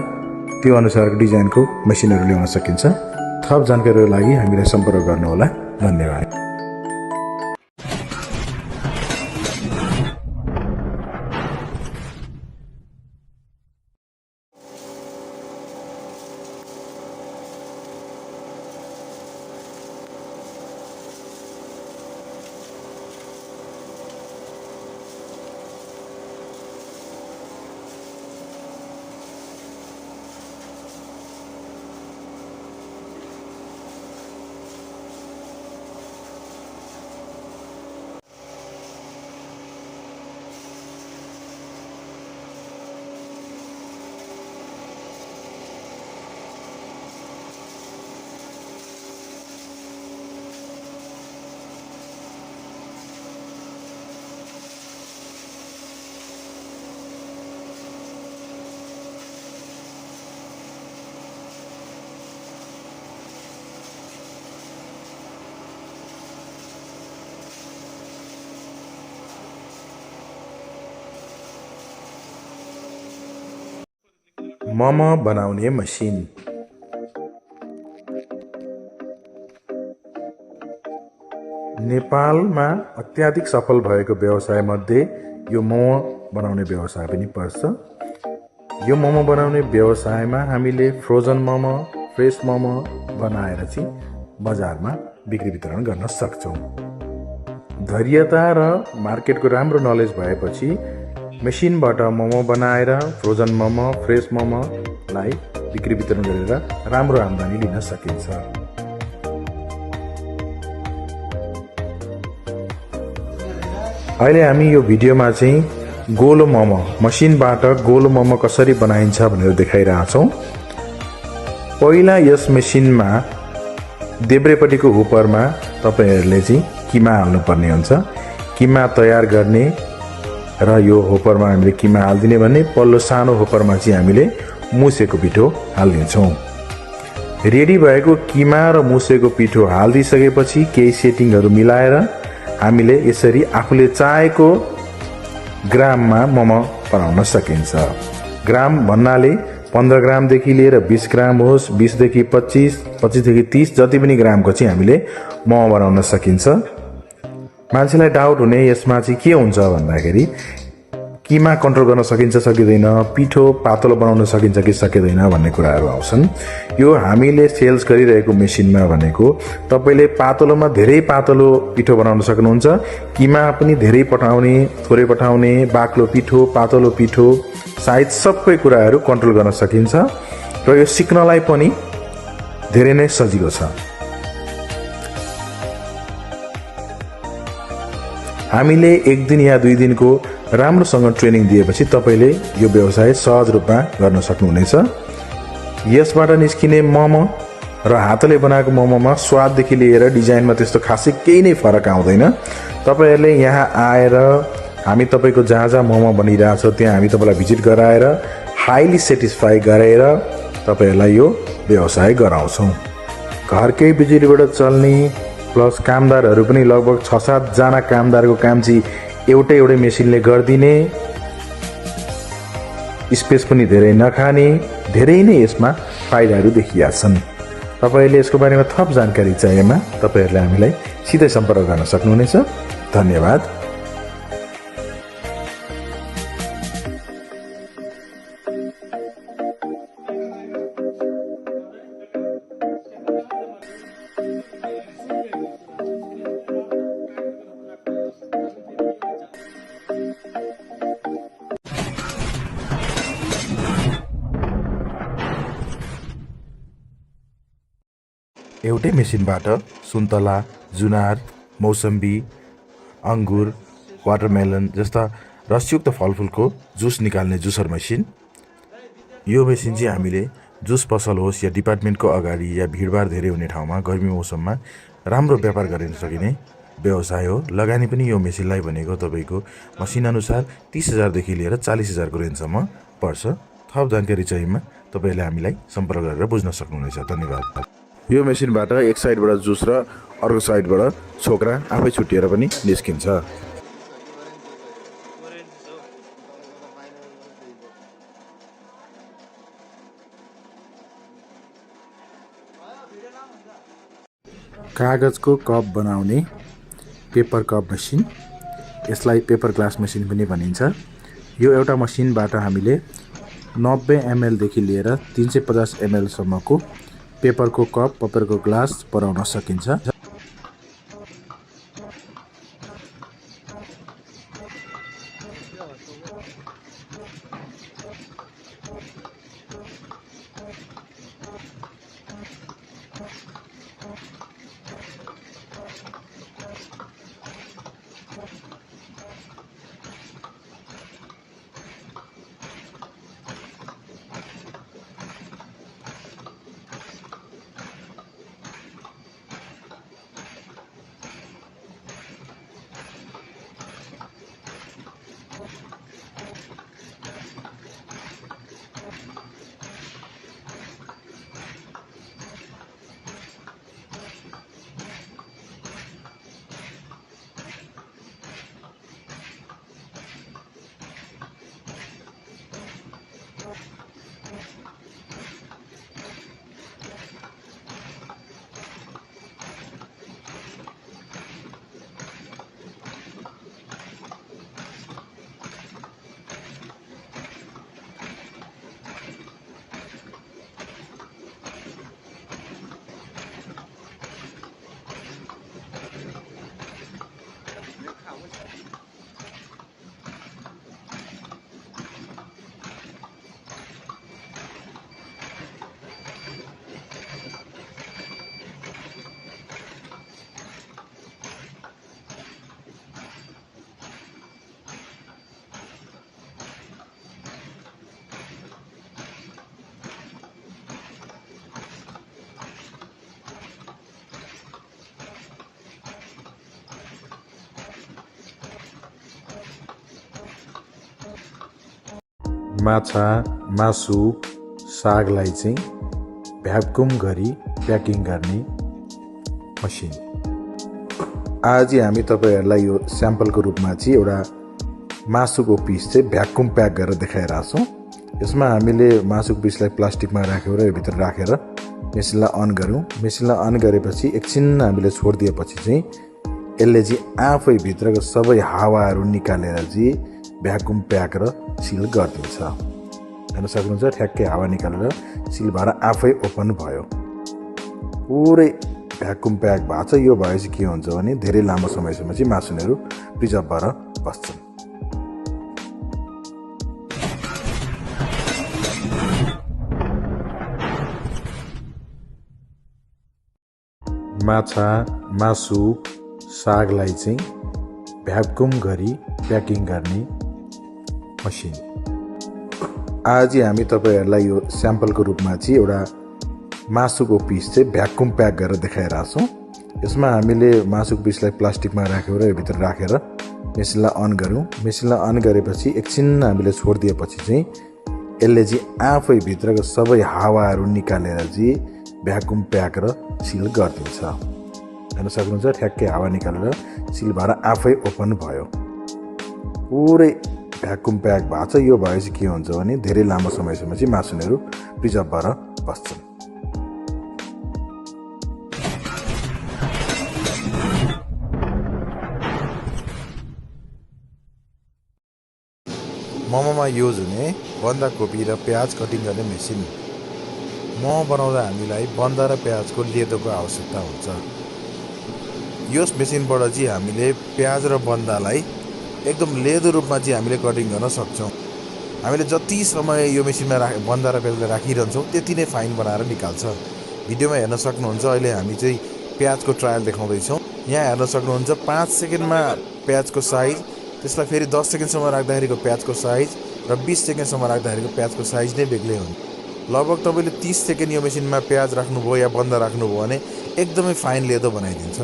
A: त्यो अनुसारको डिजाइनको मेसिनहरू ल्याउन सकिन्छ। थप जानकारीको लागि हामीलाई सम्पर्क गर्नुहोला। धन्यवाद।
I: मोमो बनाउने मसिन। नेपालमा अत्याधिक सफल भएको व्यवसायमध्ये यो मोमो बनाउने व्यवसाय पनि पर्छ। यो मोमो बनाउने व्यवसायमा हामीले फ्रोजन मोमो, फ्रेस मोमो बनाएर चाहिँ बजारमा बिक्री वितरण गर्न सक्छौँ। धैर्यता र मार्केटको राम्रो नलेज भएपछि मेसिनबाट मोमो बनाएर फ्रोजन मोमो, फ्रेस मोमोलाई बिक्री वितरण गरेर राम्रो आम्दानी लिन सकिन्छ। अहिले हामी यो भिडियोमा चाहिँ गोलो मोमो, मसिनबाट गोलो मोमो कसरी बनाइन्छ भनेर देखाइरहेछौँ। पहिला यस मेसिनमा देब्रेपट्टिको हुपरमा तपाईहरूले चाहिँ किमा हाल्नुपर्ने हुन्छ। किमा तयार गर्ने र यो होपरमा हामीले किमा हालिदिने भने पल्लो सानो होपरमा चाहिँ हामीले मुसेको पिठो हालिदिन्छौँ। रेडी भएको किमा र मुसेको पिठो हालिदिइसकेपछि केही सेटिङहरू मिलाएर हामीले यसरी आफूले चाहेको ग्राममा मोमो बनाउन सकिन्छ। ग्राम भन्नाले 15 ग्रामदेखि लिएर 20 ग्राम होस्, 20 देखि 25, 25 देखि 30 जति पनि ग्रामको चाहिँ हामीले मोमो बनाउन सकिन्छ। मान्छेलाई डाउट हुने यसमा चाहिँ के हुन्छ भन्दाखेरि किमा कन्ट्रोल गर्न सकिन्छ सकिँदैन, पिठो पातलो बनाउन सकिन्छ कि सकिँदैन भन्ने कुराहरू आउँछन्। यो हामीले सेल्स गरिरहेको मेसिनमा भनेको तपाईँले पातलोमा धेरै पातलो पिठो बनाउन सक्नुहुन्छ, किमा पनि धेरै पठाउने, थोरै पठाउने, बाक्लो पिठो, पातलो पिठो, साइज सबै कुराहरू कन्ट्रोल गर्न सकिन्छ र यो सिक्नलाई पनि धेरै नै सजिलो छ। हामीले 1 दिन या 2 दिनको राम्रोसँग ट्रेनिङ दिएपछि तपाईँले यो व्यवसाय सहज रूपमा गर्न सक्नुहुनेछ। यसबाट निस्किने मोमो र हातले बनाएको मोमोमा स्वाददेखि लिएर डिजाइनमा त्यस्तो खासै केही नै फरक आउँदैन। तपाईँहरूले यहाँ आएर हामी तपाईँको जहाँ जहाँ मोमो बनिरहेछ त्यहाँ हामी तपाईँलाई भिजिट गराएर हाइली सेटिस्फाई गरेर तपाईँहरूलाई यो व्यवसाय गराउँछौँ। घरकै बिजुलीबाट चल्ने प्लस कामदारहरू पनि लगभग 6-7 जना कामदारको काम चाहिँ एउटै मेसिनले गरिदिने, स्पेस पनि धेरै नखाने, धेरै नै यसमा फाइदाहरू देखिया छन्। तपाईँले यसको बारेमा थप जानकारी चाहिएमा तपाईँहरूले हामीलाई सिधै सम्पर्क गर्न सक्नुहुनेछ। धन्यवाद। एउटै मेसिनबाट सुन्तला, जुनार, मौसम्बी, अङ्गुर, वाटरमेलन जस्ता रसयुक्त फलफुलको जुस निकाल्ने जुसर मेसिन। यो मेसिन चाहिँ हामीले जुस पसल होस् या डिपार्टमेन्टको अगाडि या भिडभाड धेरै हुने ठाउँमा गर्मी मौसममा राम्रो व्यापार गर्न सकिने व्यवसाय हो। लगानी पनि यो मेसिनलाई भनेको तपाईँको मसिनअनुसार 30,000 देखि लिएर 40,000 रेन्जसम्म पर्छ। थप जानकारी चाहिएमा तपाईँहरूले हामीलाई सम्पर्क गरेर बुझ्न सक्नुहुनेछ। धन्यवाद। यो मेसिनबाट एक साइडबाट जुस र अर्को साइडबाट छोक्रा आफै छुट्टिएर पनि निस्किन्छ। कागजको कप बनाउने पेपर कप मेसिन, यसलाई पेपर ग्लास मेसिन पनि भनिन्छ। यो एउटा मसिनबाट हामीले 90 ml देखि लिएर 350 ml सम्मको पेपरको कप, पेपरको ग्लास बनाउन सकिन्छ। माछा मासु सागलाई चाहिँ भ्याकुम गरी प्याकिङ गर्ने मसिन। आज हामी तपाईहरुलाई यो स्याम्पलको रूपमा चाहिँ एउटा मासुको पिस चाहिँ भ्याकुम प्याक गरेर देखाइरहेको छौं। यसमा हामीले मासुको पिसलाई प्लास्टिकमा राखेर यो भित्र राखेर मेसिनलाई अन गर्यौं। मेसिनलाई अन गरेपछि एकछिन हामीले छोडिदिएपछि चाहिँ यसले चाहिँ आफै भित्रको सबै हावाहरू निकालेर चाहिँ भ्याकुम प्याक र सिल गरिदिन्छ। हेर्न सक्नुहुन्छ ठ्याक्कै हावा निकालेर सिल भएर आफै ओपन भयो। पुरै भ्याकुम प्याक भएको छ। यो भएपछि के हुन्छ भने धेरै लामो समयसम्म चाहिँ मासुहरू प्रिजर्भ भएर बस्छन्। माछा मासु सागलाई चाहिँ भ्याकुम गरी प्याकिङ गर्ने मसिन। आज हामी तपाईहरुलाई यो स्याम्पलको रूपमा चाहिँ एउटा मासुको पिस चाहिँ भ्याकुम प्याक गरेर देखाइरहेको छौं। यसमा हामीले मासुको पिसलाई प्लास्टिकमा राखेर यो भित्र राखेर मेसिनलाई अन गर्यौं। मेसिनलाई अन गरेपछि एकछिन हामीले छोडिदिएपछि चाहिँ यसले चाहिँ आफै भित्रको सबै हावाहरू निकालेर चाहिँ भ्याकुम प्याक र सिल गरिदिन्छ। हेर्न सक्नुहुन्छ ठ्याक्कै हावा निकालेर सिल भएर आफै ओपन भयो। पुरै भ्याकुम प्याक भएको छ। यो भएपछि के हुन्छ भने धेरै लामो समयसम्म चाहिँ मासुहरू प्रिजर्भ भएर बस्छन्। मोमोमा युज हुने बन्दाकोपी र प्याज कटिङ गर्ने मेसिन। मोमो बनाउँदा हामीलाई बन्दा र प्याजको लेदोको आवश्यकता हुन्छ। यस मेसिनबाट चाहिँ हामीले प्याज र बन्दालाई एकदम लेदो रूपमा चाहिँ हामीले कटिङ गर्न सक्छौँ। हामीले जति समय यो मेसिनमा बन्दा र प्याजलाई राखिरहन्छौँ त्यति नै फाइन बनाएर निकाल्छ। भिडियोमा हेर्न सक्नुहुन्छ अहिले हामी चाहिँ प्याजको ट्रायल देखाउँदैछौँ। यहाँ हेर्न सक्नुहुन्छ 5 सेकेन्डमा प्याजको साइज, त्यसलाई फेरि 10 सेकेन्डसम्म राख्दाखेरिको प्याजको साइज र 20 सेकेन्डसम्म राख्दाखेरिको प्याजको साइज नै बेग्लै हुन्छ। लगभग तपाईँले 30 सेकेन्ड यो मेसिनमा प्याज राख्नुभयो या बन्दा राख्नुभयो भने एकदमै फाइन लेदो बनाइदिन्छ।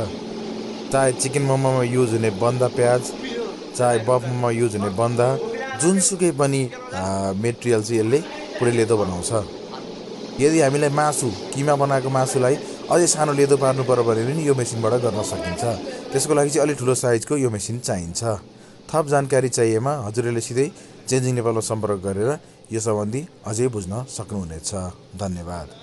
I: चाहे चिकन मोमोमा युज हुने बन्दा प्याज, चाहे बफ मोमोमा युज हुने बन्दा, जुनसुकै पनि मेटेरियल चाहिँ यसले पुरै लेदो बनाउँछ। यदि हामीलाई मासु किमा बनाएको मासुलाई अझै सानो लेदो पार्नु पर्यो भने पनि यो मेसिनबाट गर्न सकिन्छ। त्यसको लागि चाहिँ अलि ठुलो साइजको यो मेसिन चाहिन्छ। थप जानकारी चाहिएमा हजुरहरूले सिधै चेन्जिङ नेपालमा सम्पर्क गरेर यो सम्बन्धी अझै बुझ्न सक्नुहुनेछ। धन्यवाद।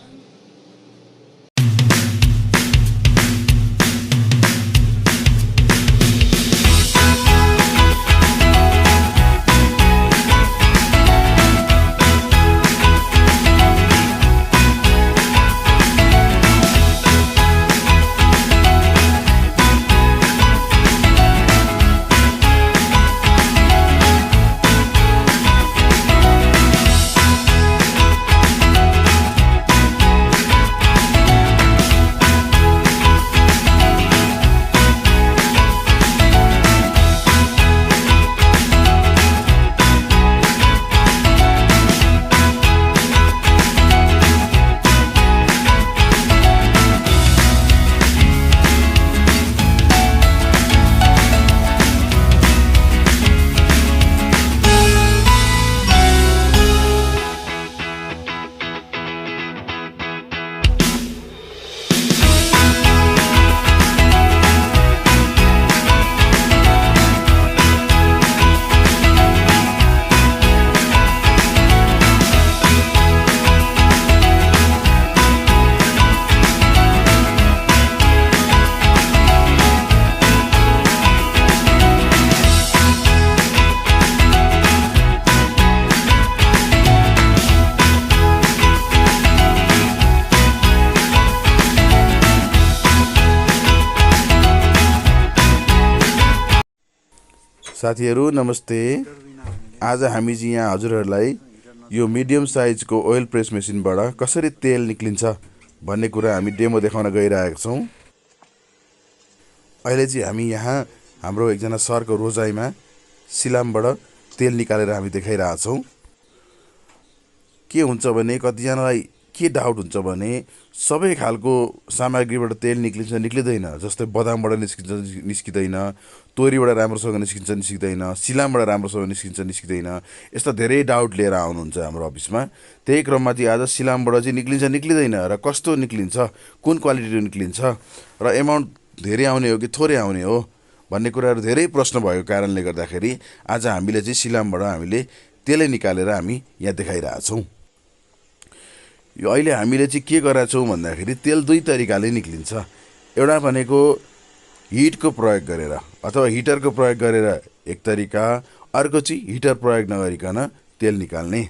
I: साथीहरू नमस्ते। आज हामी चाहिँ यहाँ हजुरहरूलाई यो मिडियम साइजको ओइल प्रेस मेसिनबाट कसरी तेल निक्लिन्छ भन्ने कुरा हामी डेमो देखाउन गइरहेका छौँ। अहिले चाहिँ हामी यहाँ हाम्रो एकजना सरको रोजाइमा सिलामबाट तेल निकालेर हामी देखाइरहेका छौँ। के हुन्छ भने कतिजनालाई के डाउट हुन्छ भने सबै खालको सामग्रीबाट तेल निक्लिन्छ निक्लिँदैन, जस्तै बदामबाट निस्किँदैन, तोरीबाट राम्रोसँग निस्किन्छ निस्किँदैन, सिलामबाट राम्रोसँग निस्किन्छ निस्किँदैन, यस्ता धेरै डाउट लिएर आउनुहुन्छ हाम्रो अफिसमा। त्यही क्रममा चाहिँ आज सिलामबाट चाहिँ निक्लिन्छ निक्लिँदैन र कस्तो निक्लिन्छ, कुन क्वालिटीको निक्लिन्छ र एमाउन्ट धेरै आउने हो कि थोरै आउने हो भन्ने कुराहरू धेरै प्रश्न भएको कारणले गर्दाखेरि आज हामीले चाहिँ सिलामबाट हामीले तेलै निकालेर हामी यहाँ देखाइरहेछौँ। यो अहिले हामीले चाहिँ के गरेछौँ भन्दाखेरि तेल दुई तरिकाले निक्लिन्छ। एउटा भनेको हिटको प्रयोग गरेर अथवा हिटरको प्रयोग गरेर एक तरिका, अर्को चाहिँ हिटर प्रयोग नगरिकन तेल निकाल्ने।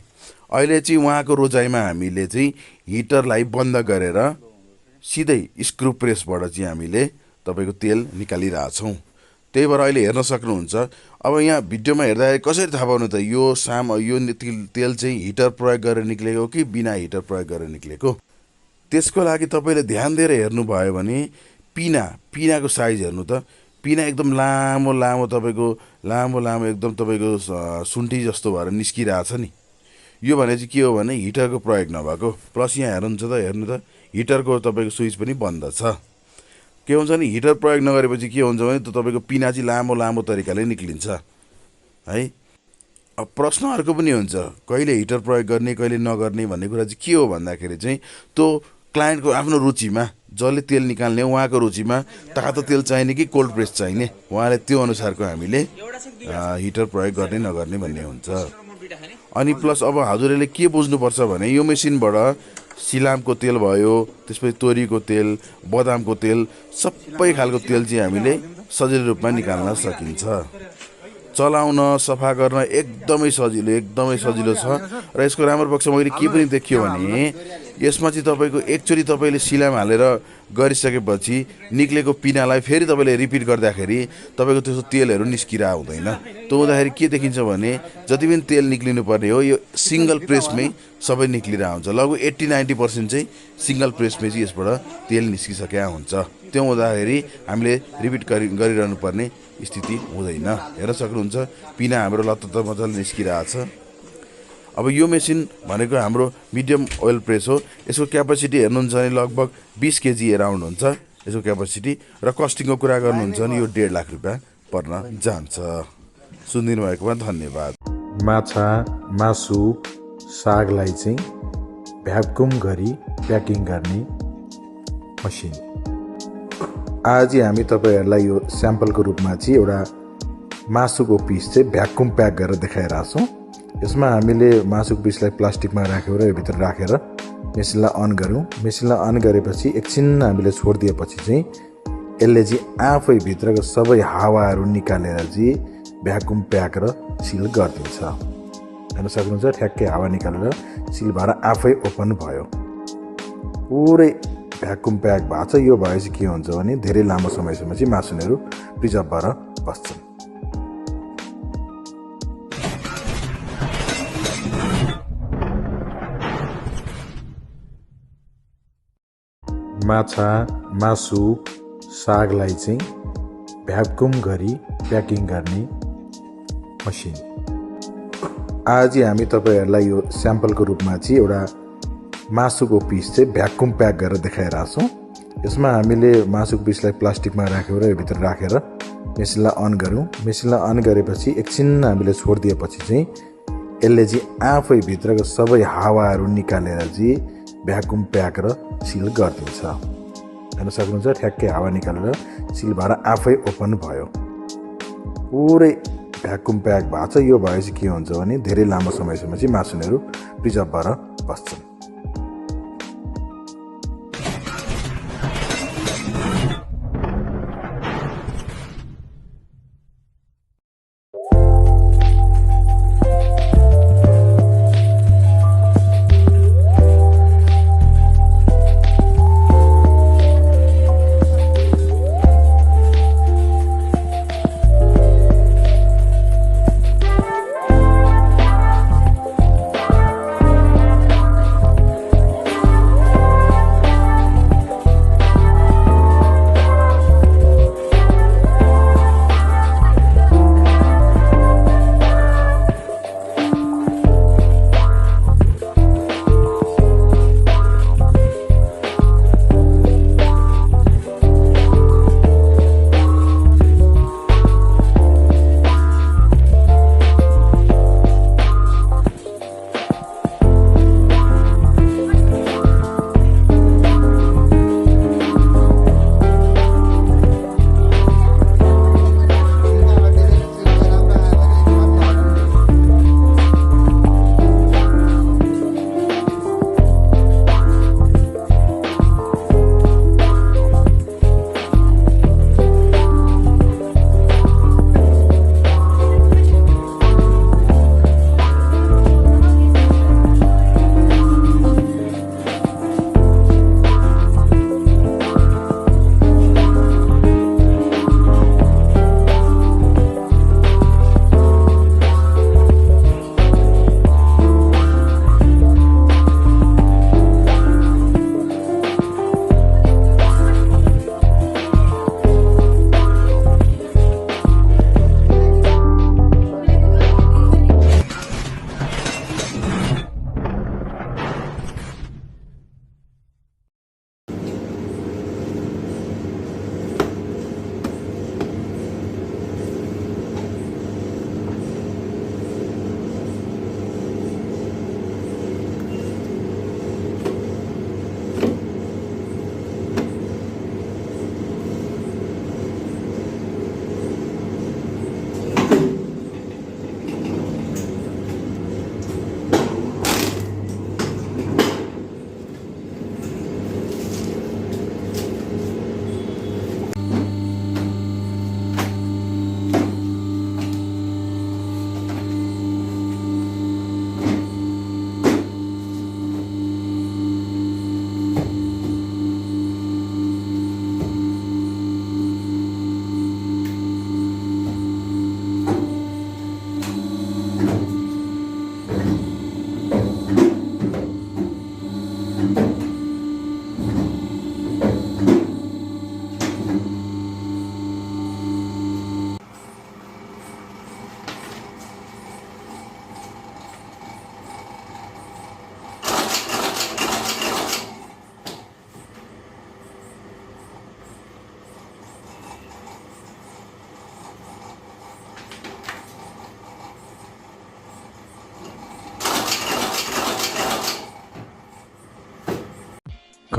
I: अहिले चाहिँ उहाँको रोजाइमा हामीले चाहिँ हिटरलाई बन्द गरेर सिधै स्क्रु प्रेसबाट चाहिँ हामीले तपाईँको तेल निकालिरहेछौँ। त्यही भएर अहिले हेर्न सक्नुहुन्छ। अब यहाँ भिडियोमा हेर्दाखेरि कसरी थाहा पाउनु त यो तेल चाहिँ हिटर प्रयोग गरेर निक्लेको कि बिना हिटर प्रयोग गरेर निक्लेको? त्यसको लागि तपाईँले ध्यान दिएर हेर्नुभयो भने पिनाको साइज हेर्नु त। पिना एकदम लामो लामो तपाईँको लामो एकदम तपाईँको सुन्टी जस्तो भएर निस्किरहेछ नि। यो भने चाहिँ के हो भने हिटरको प्रयोग नभएको। प्लस यहाँ हेर्नु त हिटरको तपाईँको स्विच पनि बन्द छ। के हुन्छ भने हिटर प्रयोग नगरेपछि के हुन्छ भने तपाईँको पिना चाहिँ लामो लामो तरिकाले निक्लिन्छ है। अब प्रश्न अर्को पनि हुन्छ, कहिले हिटर प्रयोग गर्ने कहिले नगर्ने भन्ने कुरा चाहिँ के हो भन्दाखेरि चाहिँ त्यो क्लायन्टको आफ्नो रुचिमा, जसले तेल निकाल्ने उहाँको रुचिमा तातो तेल चाहिने कि कोल्ड प्रेस चाहिने, उहाँले त्यो अनुसारको हामीले हिटर प्रयोग गर्ने नगर्ने भन्ने हुन्छ। अनि प्लस अब हजुरहरूले के बुझ्नुपर्छ भने यो मेसिनबाट सिलामको तेल भयो, त्यसपछि तोरीको तेल, बदामको तेल, सबै खालको तेल चाहिँ हामीले सजिलो रूपमा निकाल्न सकिन्छ। चलाउन सफा गर्न एकदमै सजिलो छ। र यसको राम्रो पक्ष मैले के पनि देखियो भने यसमा चाहिँ तपाईँको एकचोटि तपाईँले सिलाम हालेर गरिसकेपछि निक्लेको पिनालाई फेरि तपाईँले रिपिट गर्दाखेरि तपाईँको त्यस्तो तेलहरू निस्किरह हुँदैन। त्यो हुँदाखेरि के देखिन्छ भने जति पनि तेल निक्लिनु पर्ने हो यो सिङ्गल प्रेसमै सबै निक्लिरह हुन्छ। लगभग 80-90% चाहिँ सिङ्गल प्रेसमै चाहिँ यसबाट तेल निस्किसकेका हुन्छ। त्यो हुँदाखेरि हामीले रिपिट गरिरहनु पर्ने स्थिति हुँदैन। हेर्न सक्नुहुन्छ पिना हाम्रो लत्त मजाले निस्किरहेछ। अब यो मेसिन भनेको हाम्रो मिडियम ओइल प्रेस हो। यसको क्यापासिटी हेर्नुहुन्छ भने लगभग 20 केजी एराउन्ड हुन्छ यसको क्यापासिटी। र कस्टिङको कुरा गर्नुहुन्छ भने यो 1.5 लाख रुपियाँ पर्न जान्छ। सुनिदिनु भएकोमा धन्यवाद।
A: माछा, मासु, सागलाई चाहिँ भ्याकुम गरी प्याकिङ गर्ने मसिन। आज हामी तपाईँहरूलाई यो स्याम्पलको रूपमा चाहिँ एउटा मासुको पिस चाहिँ भ्याकुम प्याक गरेर देखाइरहेछौँ। यसमा हामीले मासुको पिसलाई प्लास्टिकमा राख्यौँ र यो भित्र राखेर मेसिनलाई अन गऱ्यौँ। मेसिनलाई अन गरेपछि एकछिन हामीले छोडिदिएपछि चाहिँ यसले चाहिँ आफै भित्रको सबै हावाहरू निकालेर चाहिँ भ्याकुम प्याक र सिल गरिदिन्छ। हेर्न सक्नुहुन्छ ठ्याक्कै हावा निकालेर सिल भएर आफै ओपन भयो। पुरै भ्याकुम प्याक भएको छ। यो भएपछि के हुन्छ भने धेरै लामो समयसम्म चाहिँ मासुहरू प्रिजर्भ भएर बस्छन्। माछा, मासु, सागलाई चाहिँ भ्याकुम गरी प्याकिङ गर्ने मसिन। आज हामी तपाईँहरूलाई यो स्याम्पलको रूपमा चाहिँ एउटा मासुको पिस चाहिँ भ्याकुम प्याक गरेर देखाइरहेछौँ। यसमा हामीले मासुको पिसलाई प्लास्टिकमा राख्यौँ र यो भित्र राखेर मेसिनलाई अन गऱ्यौँ। मेसिनलाई अन गरेपछि एकछिन हामीले छोडिदिएपछि चाहिँ यसले चाहिँ आफै भित्रको सबै हावाहरू निकालेर चाहिँ भ्याकुम प्याक र सिल गरिदिन्छ। हेर्न सक्नुहुन्छ ठ्याक्कै हावा निकालेर सिल भएर आफै ओपन भयो। पुरै भ्याकुम प्याक भएको छ। यो भएपछि के हुन्छ भने धेरै लामो समयसम्म चाहिँ मासुहरू प्रिजर्भ भएर बस्छन्।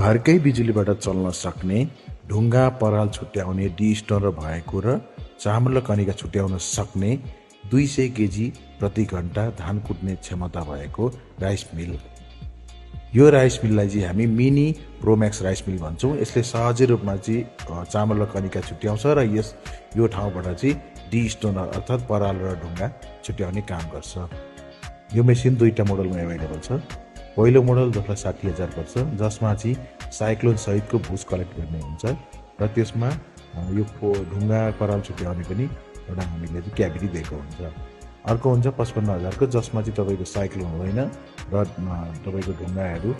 I: घरकै बिजुलीबाट चल्न सक्ने ढुङ्गा पराल छुट्याउने डिस्टोनर भएको र चामल र कनिका छुट्याउन सक्ने 200 केजी प्रति घण्टा धान कुट्ने क्षमता भएको राइस मिल। यो राइस मिललाई चाहिँ हामी मिनी प्रोम्याक्स राइस मिल भन्छौँ। यसले सहजै रूपमा चाहिँ चामल र कनिका छुट्याउँछ र यो ठाउँबाट चाहिँ डिस्टोनर अर्थात् पराल र ढुङ्गा छुट्याउने काम गर्छ। यो मेसिन 2टा मोडलमा एभाइलेबल छ। पहिलो मोडल जसलाई 60,000 पर्छ, जसमा चाहिँ साइक्लोन सहितको भुस कलेक्ट गर्ने हुन्छ र त्यसमा यो ढुङ्गा पराल छुट्याउने पनि एउटा हामीले चाहिँ क्याभिटी दिएको हुन्छ। अर्को हुन्छ 55,000 को, जसमा चाहिँ तपाईँको साइक्लोन हुँदैन र तपाईँको ढुङ्गाहरू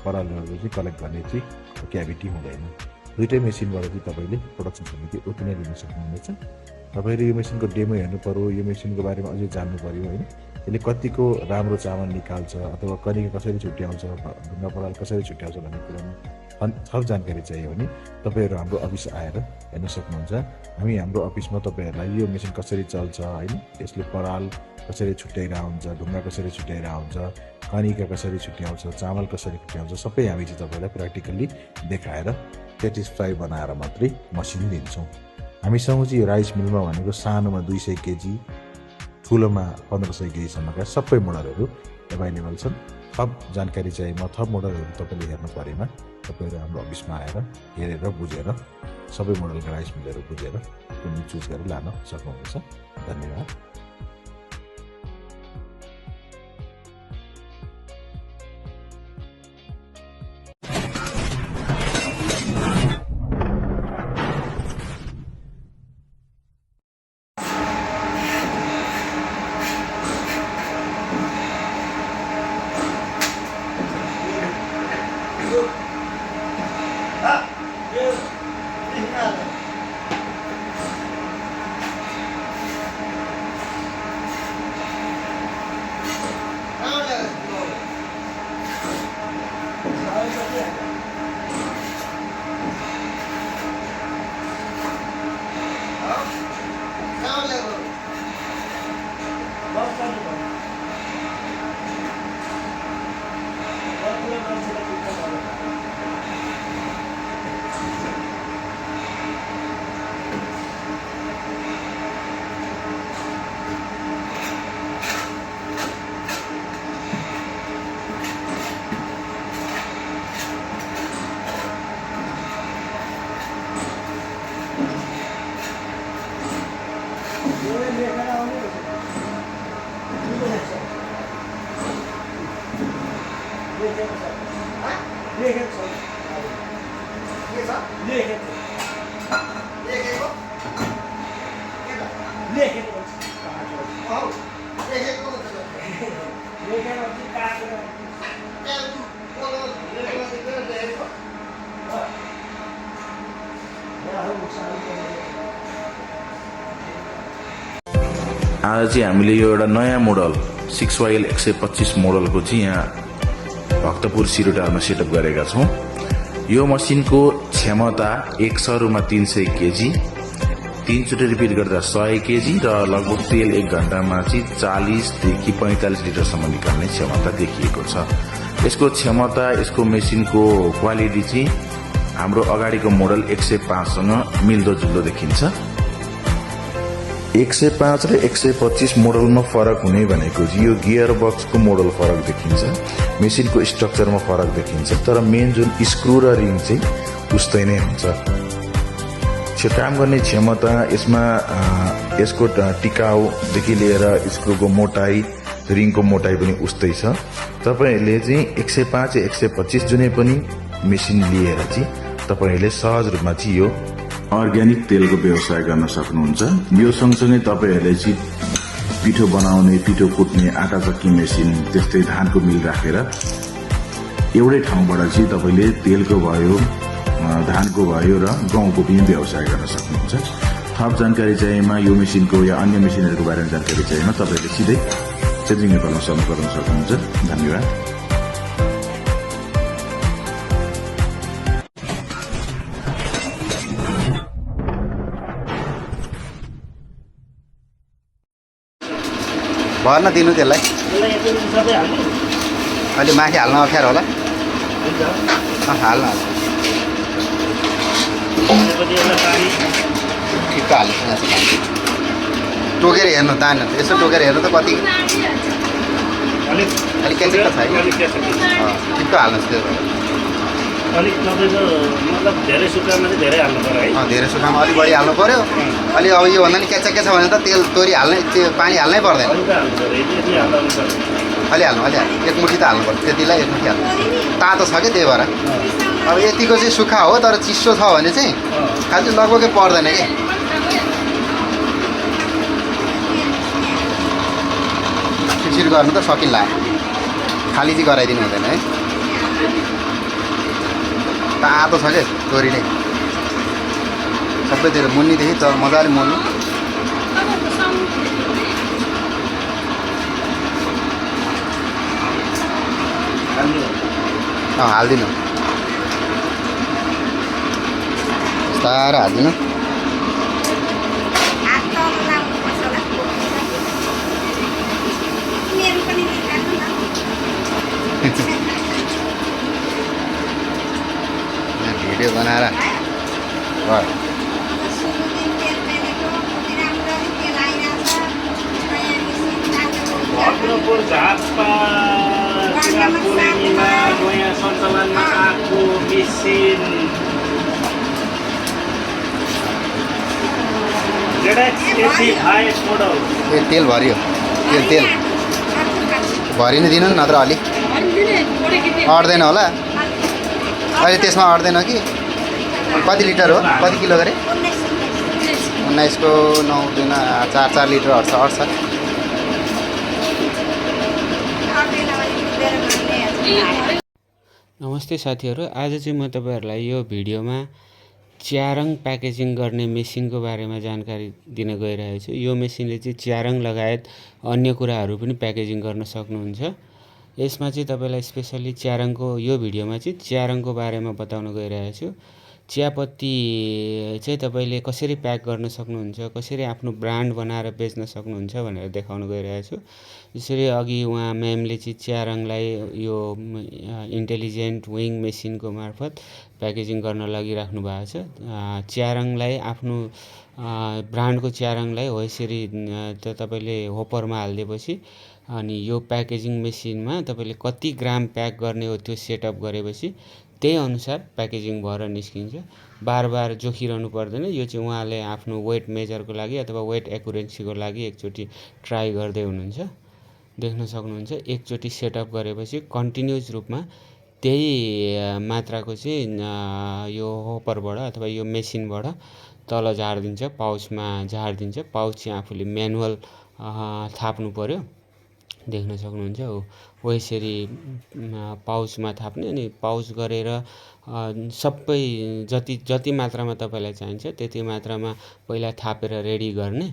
I: परालहरू चाहिँ कलेक्ट गर्ने चाहिँ क्याभिटी हुँदैन। दुइटै मेसिनबाट चाहिँ तपाईँले प्रोडक्सन समिति उति नै लिन सक्नुहुनेछ। तपाईँले यो मेसिनको डेमो हेर्नु पर्यो, यो मेसिनको बारेमा अझै जान्नु पर्यो होइन, यसले कतिको राम्रो चामल निकाल्छ अथवा कनिका कसरी छुट्याउँछ, ढुङ्गा पराल कसरी छुट्याउँछ भन्ने कुरामा थप जानकारी चाहियो भने तपाईँहरू हाम्रो अफिस आएर हेर्न सक्नुहुन्छ। हामी हाम्रो अफिसमा तपाईँहरूलाई यो मेसिन कसरी चल्छ होइन, यसले पराल कसरी छुट्याइरहेको हुन्छ, ढुङ्गा कसरी छुट्याइरहेको हुन्छ, कनिका कसरी छुट्याउँछ, चामल कसरी छुट्याउँछ, सबै हामी चाहिँ तपाईँलाई प्र्याक्टिकल्ली देखाएर सेटिस्फाई बनाएर मात्रै मसिन दिन्छौँ। हामीसँग चाहिँ यो राइस मिलमा भनेको सानोमा 200 केजी, ठुलोमा 1500 केजीसम्मका सबै मोडलहरू एभाइलेबल छन्। थप जानकारी चाहिएमा थप मोडलहरू तपाईँले हेर्नु परेमा तपाईँहरू हाम्रो अफिसमा आएर हेरेर बुझेर सबै मोडलका राइस मिलहरू बुझेर कुनै चुज गरेर लान सक्नुहुनेछ। धन्यवाद। आज चाहिँ हामीले यो एउटा नयाँ मोडल 6YL 125 मोडलको चाहिँ यहाँ भक्तपुर सिरोटारमा सेटअप गरेका छौँ। यो मसिनको क्षमता 1 सरुमा 300 केजी, 3 चोटि रिपिट गर्दा 100 केजी र लगभग तेल 1 घण्टामा चाहिँ 40 देखि 45 लिटरसम्म निकाल्ने क्षमता देखिएको छ। यसको क्षमता, यसको मेसिनको क्वालिटी चाहिँ हाम्रो अगाडिको मोडल 105 सँग मिल्दोजुल्दो देखिन्छ। 105 र 125 मोडलमा फरक हुने भनेको चाहिँ यो गियर बक्सको मोडल फरक देखिन्छ, मेसिनको स्ट्रक्चरमा फरक देखिन्छ, तर मेन जुन स्क्रु र रिङ चाहिँ उस्तै नै हुन्छ। काम गर्ने क्षमता यसमा यसको टिकाउदेखि लिएर स्क्रुको मोटाई, रिङको मोटाई पनि उस्तै छ। तपाईहरूले चाहिँ 105 या 125 जुनै पनि मेसिन लिएर चाहिँ तपाईहरूले सहज रूपमा चाहिँ यो अर्ग्यानिक तेलको व्यवसाय गर्न सक्नुहुन्छ। यो सँगसँगै तपाईहरूले चाहिँ पिठो बनाउने, पिठो कुट्ने, आटा चक्की मेसिन, त्यस्तै धानको मिल राखेर एउटै ठाउँबाट चाहिँ तपाईँले तेलको भयो, धानको भयो र गहुँको पनि व्यवसाय गर्न सक्नुहुन्छ। थप जानकारी चाहिएमा यो मेसिनको या अन्य मेसिनहरूको बारेमा जानकारी चाहिएमा तपाईँले सिधै चेन्जिङ नेपालमा सम्पर्क गर्न सक्नुहुन्छ। धन्यवाद।
C: भर्न दिनु त्यसलाई, अहिले माथि हाल्न अप्ठ्यारो होला। हाल्नु ठिक्क हाल्नु टोकेर हेर्नु तान यसो टोकेर हेर्नु त कति अलिक क्याचेको छ है ठिक्क हाल्नुहोस् त्यो
K: अलिक तपाईँको मतलब धेरै सुक्खामा चाहिँ धेरै हाल्नु पर्यो है
C: धेरै सुक्खामा अलिक बढी हाल्नु पऱ्यो अलि अब योभन्दा नि क्याचेकै छ भने त तेल तोरी हाल्नै त्यो पानी हाल्नै पर्दैन अलि हाल्नु एक मुठी त हाल्नु पर्छ त्यतिलाई एक मुठी हाल्नु तातो छ क्या त्यही भएर अब यतिको चाहिँ सुक्खा हो तर चिसो छ भने चाहिँ खालि लगभगै पर्दैन कि छिटछिट गर्नु त सकिन्छ खाली चाहिँ गराइदिनु हुँदैन है तातो छ क्या तोरी नै सबैतिर मुन्नीदेखि त मजाले मोल्नु हालिदिनु बिस्तारै हालिदिनु भिडियो बनाएर
K: भद्रपुर झापा पूर्णिमा नयाँ सञ्चालनमा आएको मेसिन
C: तेल भरियो तेल भरिनु दिनु नत्र अलि अट्दैन होला अहिले त्यसमा अट्दैन कि कति लिटर हो कति किलो गरे 19 को 9 दिन 4 लिटर अट्छ
J: नमस्ते साथीहरू आज चाहिँ म तपाईहरुलाई यो भिडियोमा च्यारङ प्याकेजिङ गर्ने मेसिनको बारेमा जानकारी दिन गइरहेको छु। यो मेसिनले चाहिँ च्यारङ लगायत अन्य कुराहरू पनि प्याकेजिङ गर्न सक्नुहुन्छ। यसमा चाहिँ तपाईलाई स्पेशली च्यारङको यो भिडियोमा चाहिँ च्यारङको बारेमा बताउन गइरहेको छु। चियापत्ती चाहिँ तपाईले कसरी प्याक गर्न सक्नुहुन्छ, कसरी आफ्नो ब्रान्ड बनाएर बेच्न सक्नुहुन्छ भनेर देखाउन गइरहेको छु। यसरी अघि उहाँ म्यामले चाहिँ च्यारङलाई यो इन्टेलिजेन्ट विङ मेसिनको मार्फत प्याकेजिङ गर्न लागिराख्नु भएको छ। च्यारङलाई आफ्नो ब्रान्डको च्यारङलाई हो यसरी त तपाईले होपरमा हाल्दिएपछि अनि यो प्याकेजिङ मेसिनमा तपाईले कति ग्राम प्याक गर्ने हो त्यो सेटअप गरेपछि त्यही अनुसार प्याकेजिङ भएर निस्किन्छ। बार जोखिरहनु पर्दैन। यो चाहिँ उहाँले आफ्नो वेट मेजरको लागि अथवा वेट एक्युरेन्सीको लागि एकचोटि ट्राई गर्दै हुनुहुन्छ। देख्न सक्नुहुन्छ एकचोटि सेटअप गरेपछि कन्टिन्युअस रूपमा त्यही मात्राको चाहिँ यो होपरबाट अथवा यो मेसिनबाट तल झार्दिन्छ, पाउचमा झार्दिन्छ। पाउच चाहिँ आफूले म्यानुअल थाप्नु पर्यो। देख्न सक्नुहुन्छ हो यसरी पाउचमा थाप्ने अनि पाउच गरेर सबै जति मात्रामा तपाईलाई चाहिन्छ त्यति मात्रामा पहिला थापेर रेडी गर्ने,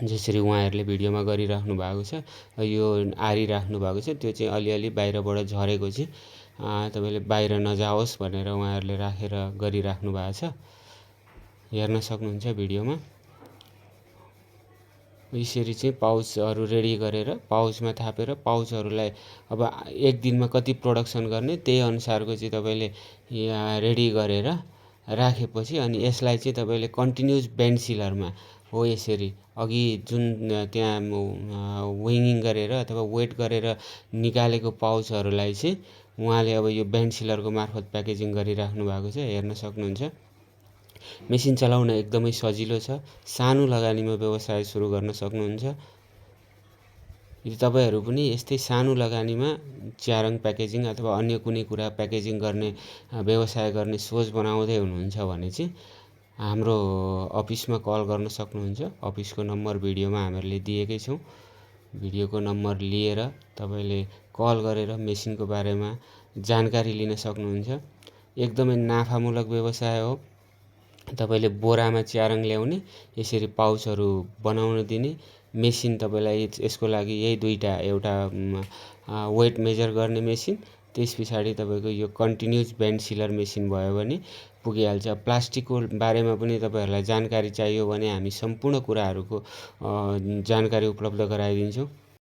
J: जसरी उहाँहरूले भिडियोमा गरिराख्नु भएको छ। यो आरी राख्नु भएको छ, त्यो चाहिँ अलिअलि बाहिरबाट झरेको चाहिँ तपाईले बाहिर नजाओस् भनेर उहाँहरूले राखेर गरिराख्नु भएको छ। हेर्न सक्नुहुन्छ भिडियोमा। यसरी चाहिँ पाउचहरू रेडी गरेर पाउचमा थापेर पाउचहरूलाई अब एक दिनमा कति प्रोडक्सन गर्ने त्यही अनुसारको चाहिँ तपाईले रेडी गरेर राखेपछि अनि यसलाई चाहिँ तपाईले कन्टिन्युअस बेन्ड सिलरमा हो यसरी अघि जुन त्यहाँ विङिङ गरेर अथवा वेट गरेर निकालेको पाउचहरूलाई चाहिँ उहाँले अब यो बेन्ड सिलरको मार्फत प्याकेजिङ गरिराख्नु भएको छ। हेर्न सक्नुहुन्छ मेसिन चलाउन एकदमै सजिलो छ। सानो लगानीमा व्यवसाय सुरु गर्न सक्नुहुन्छ। यदि तपाईहरु पनि यस्तै सानो लगानीमा च्यारङ प्याकेजिङ अथवा अन्य कुनै कुरा प्याकेजिङ गर्ने व्यवसाय गर्ने सोच बनाउँदै हुनुहुन्छ भने चाहिँ हाम्रो अफिसमा कल गर्न सक्नुहुन्छ। अफिसको नम्बर भिडियोमा हामीले दिएकै छौं। भिडियोको नम्बर लिएर तपाईले कल गरेर मेसिनको बारेमा जानकारी लिन सक्नुहुन्छ। एकदमै नाफामूलक व्यवसाय हो। तपाईले बोरामा च्यारङ ल्याउने, यसरी पाउचहरू बनाउन दिने, मेसिन तपाईलाई यसको लागि यही दुईटा, एउटा वेट मेजर गर्ने मेसिन, त्यसपछि तपाईको यो कन्टिन्युअस बेन्ड सिलर मेसिन भयो भने पुगिहाल्छ। प्लास्टिकको बारेमा पनि तपाईहरुलाई जानकारी चाहियो भने हामी सम्पूर्ण कुराहरुको जानकारी उपलब्ध गराइदिन्छौँ।